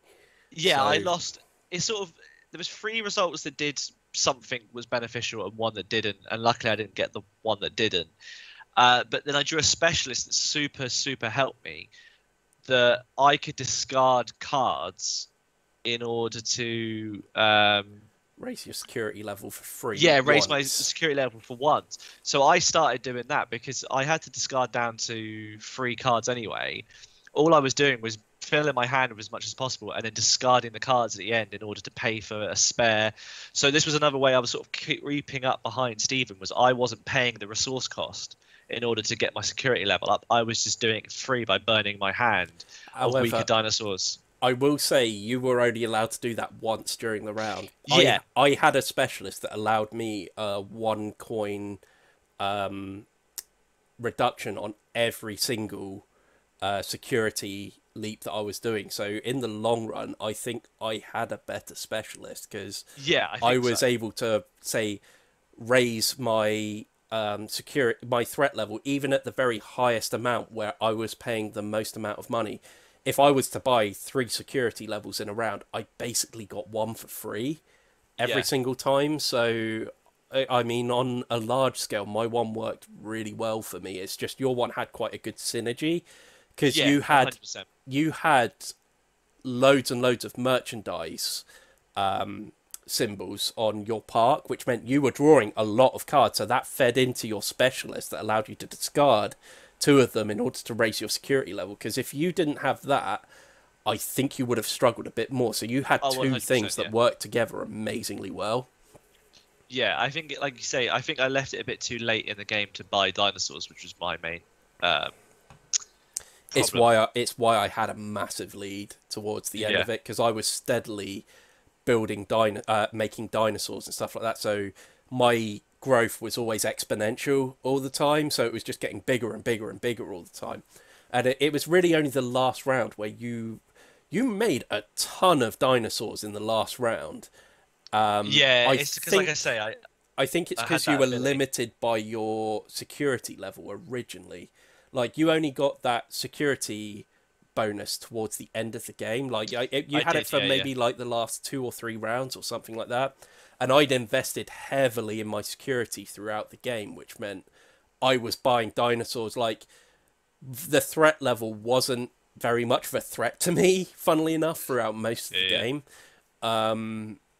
Yeah, So I lost. It's sort of, there was 3 results that did something was beneficial and one that didn't, and luckily I didn't get the one that didn't. But then I drew a specialist that super helped me, that I could discard cards in order to raise your security level for free. yeah, raise my once. security level for once. So I started doing that because I had to discard down to 3 cards anyway. All I was doing was filling my hand with as much as possible and then discarding the cards at the end in order to pay for a spare. So this was another way I was sort of creeping up behind Stephen, was I wasn't paying the resource cost in order to get my security level up. I was just doing it free by burning my hand of However, weaker dinosaurs. I will say you were only allowed to do that once during the round. Yeah. I had a specialist that allowed me a 1 coin reduction on every single security leap that I was doing. So in the long run, I think I had a better specialist, because Yeah, I was able to, say, raise my my threat level even at the very highest amount where I was paying the most amount of money. If I was to buy 3 security levels in a round, I basically got 1 for free every single time. So I mean, on a large scale, my one worked really well for me. It's just your one had quite a good synergy, because you had 100%. loads and loads of merchandise symbols on your park, which meant you were drawing a lot of cards, so that fed into your specialist that allowed you to discard 2 of them in order to raise your security level. Because if you didn't have that, I think you would have struggled a bit more. So you had 2 things that worked together amazingly well. Yeah, I think, like you say, I think I left it a bit too late in the game to buy dinosaurs, which was my main It's why I had a massive lead towards the end of it, because I was steadily building making dinosaurs and stuff like that. So my growth was always exponential all the time. So it was just getting bigger and bigger and bigger all the time. And it was really only the last round where you made a ton of dinosaurs in the last round. It's because, like I say, I think it's because you were limited by your security level originally. Like, you only got that security bonus towards the end of the game. Like, you had it for maybe like the last 2 or 3 rounds or something like that. And I'd invested heavily in my security throughout the game, which meant I was buying dinosaurs. Like, the threat level wasn't very much of a threat to me, funnily enough, throughout most of the game.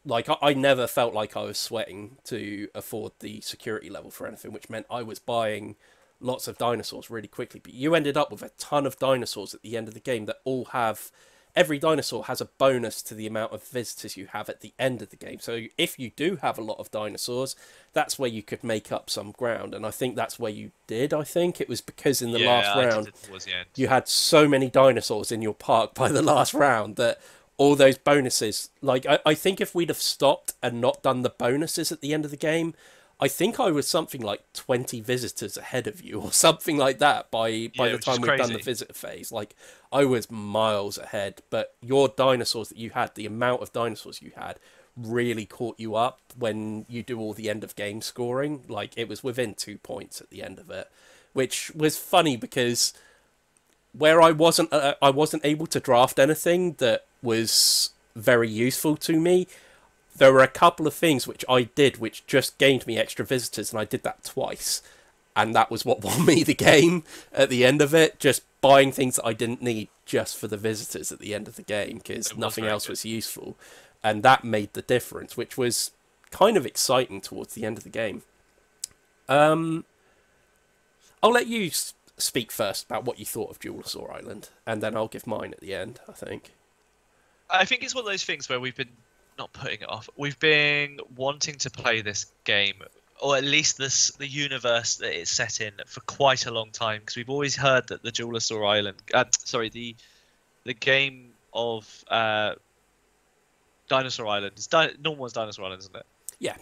Like, I never felt like I was sweating to afford the security level for anything, which meant I was buying lots of dinosaurs really quickly. But you ended up with a ton of dinosaurs at the end of the game that all have... Every dinosaur has a bonus to the amount of visitors you have at the end of the game. So if you do have a lot of dinosaurs, that's where you could make up some ground. And I think that's where you did, I think. It was because in the last round, you had so many dinosaurs in your park by the last round that all those bonuses... Like, I think if we'd have stopped and not done the bonuses at the end of the game, I think I was something like 20 visitors ahead of you or something like that by the time we'd done the visitor phase. Like, I was miles ahead, but your dinosaurs that you had, the amount of dinosaurs you had, really caught you up when you do all the end of game scoring. Like, it was within 2 points at the end of it, which was funny because where I wasn't able to draft anything that was very useful to me, there were a couple of things which I did which just gained me extra visitors, and I did that twice. And that was what won me the game at the end of it, just buying things that I didn't need just for the visitors at the end of the game, because nothing else was useful. And that made the difference, which was kind of exciting towards the end of the game. I'll let you speak first about what you thought of Duelosaur Island, and then I'll give mine at the end, I think. I think it's one of those things where we've been not putting it off. We've been wanting to play this game, or at least the universe that it's set in, for quite a long time, because we've always heard that the Duelosaur Island, the game of Dinosaur Island, normal one's Dinosaur Island, isn't it? Yeah.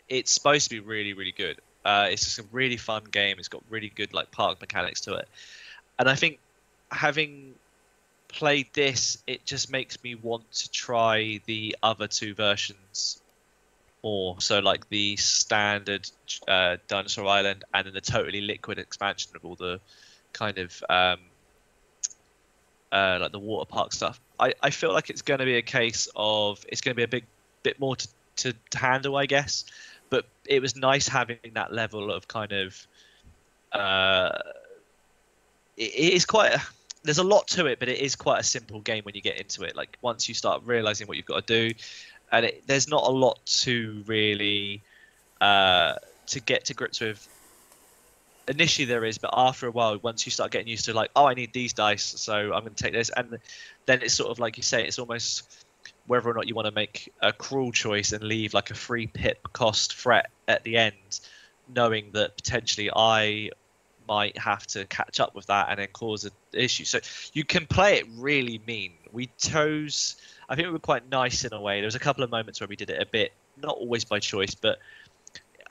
It's supposed to be really, really good. It's just a really fun game. It's got really good like park mechanics to it, and I think having played this, it just makes me want to try the other two versions more. So like the standard Dinosaur Island, and then the totally liquid expansion of all the kind of like the water park stuff. I feel like it's going to be a case of it's going to be a bit more to handle, I guess. But it was nice having that level of kind of it is quite there's a lot to it, but it is quite a simple game when you get into it. Like, once you start realizing what you've got to do, and there's not a lot to really to get to grips with. Initially there is, but after a while, once you start getting used to like, oh, I need these dice, so I'm going to take this, and then it's sort of like you say, it's almost whether or not you want to make a cruel choice and leave like a free pip cost threat at the end, knowing that potentially I might have to catch up with that and then cause an issue. So you can play it really mean. I think we were quite nice in a way. There was a couple of moments where we did it a bit, not always by choice, but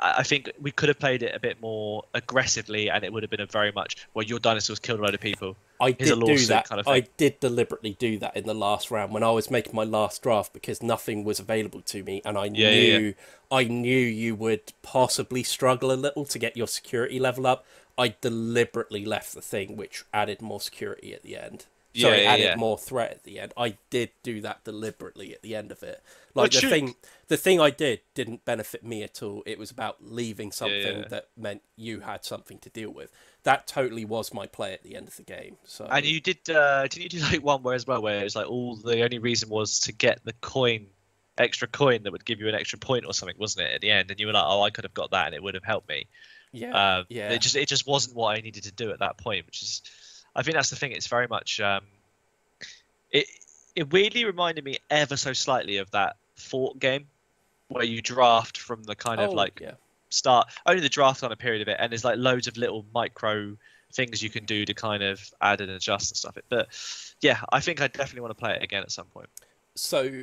I think we could have played it a bit more aggressively, and it would have been a very much, well, your dinosaurs killed a load of people. I did do that. Kind of I did deliberately do that in the last round when I was making my last draft, because nothing was available to me, and I knew you would possibly struggle a little to get your security level up. I deliberately left the thing which added more security at the end. Added more threat at the end. I did do that deliberately at the end of it. Like, the thing I did didn't benefit me at all. It was about leaving something that meant you had something to deal with. That totally was my play at the end of the game. So. And you did, didn't you do like one where it was like the only reason was to get the extra coin that would give you an extra point or something, wasn't it, at the end? And you were like, oh, I could have got that and it would have helped me. Yeah. It just wasn't what I needed to do at that point, which is, I think that's the thing. It's very much it weirdly reminded me ever so slightly of that Fort game where you draft from the kind of start, only the draft on a period of it, and there's like loads of little micro things you can do to kind of add and adjust and stuff. But yeah, I think I definitely want to play it again at some point. So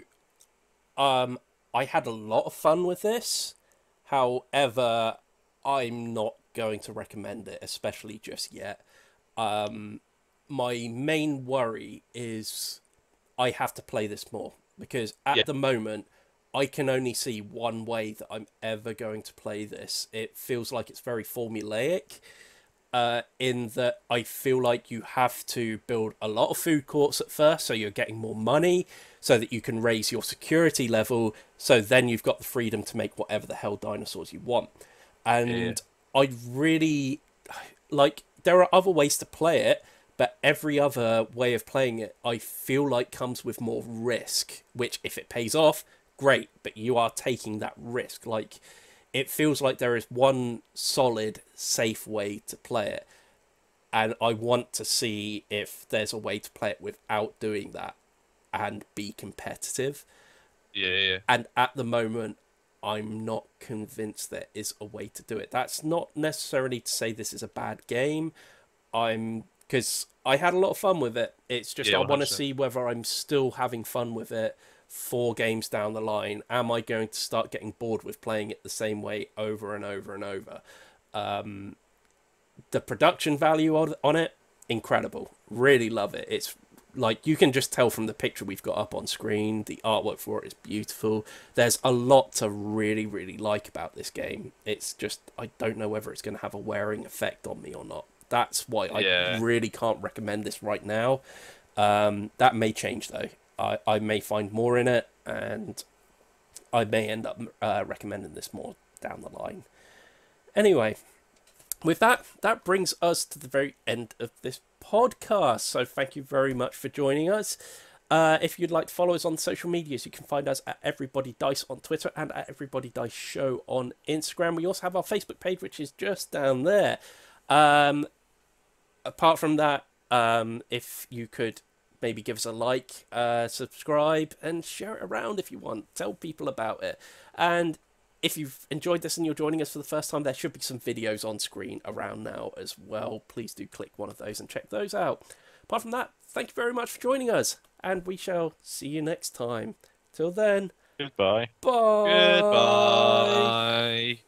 I had a lot of fun with this. However, I'm not going to recommend it, especially just yet. My main worry is I have to play this more, because at the moment I can only see one way that I'm ever going to play this. It feels like it's very formulaic, in that I feel like you have to build a lot of food courts at first, so you're getting more money, so that you can raise your security level, so then you've got the freedom to make whatever the hell dinosaurs you want. And I really like. There are other ways to play it, but every other way of playing it, I feel like comes with more risk. Which, if it pays off, great. But you are taking that risk. Like, it feels like there is one solid, safe way to play it, and I want to see if there's a way to play it without doing that and be competitive. Yeah. And at the moment, I'm not convinced there is a way to do it. That's not necessarily to say this is a bad game. Because I had a lot of fun with it. It's just Yeah, I want to 100%. see whether I'm still having fun with it 4 games down the line. Am I going to start getting bored with playing it the same way over and over and over? The production value on it, incredible. Really love it. It's like, you can just tell from the picture we've got up on screen. The artwork for it is beautiful. There's a lot to really, really like about this game. It's just, I don't know whether it's going to have a wearing effect on me or not. That's why I really can't recommend this right now. That may change, though. I may find more in it, and I may end up recommending this more down the line. Anyway, with that, that brings us to the very end of this podcast. So thank you very much for joining us. If you'd like to follow us on social medias, you can find us at Everybody Dice on Twitter and at Everybody Dice Show on Instagram. We also have our Facebook page, which is just down there. Apart from that, if you could maybe give us a like, subscribe, and share it around if you want. Tell people about it. And if you've enjoyed this and you're joining us for the first time, there should be some videos on screen around now as well. Please do click one of those and check those out. Apart from that, thank you very much for joining us, and we shall see you next time. Till then, Goodbye. bye. Goodbye.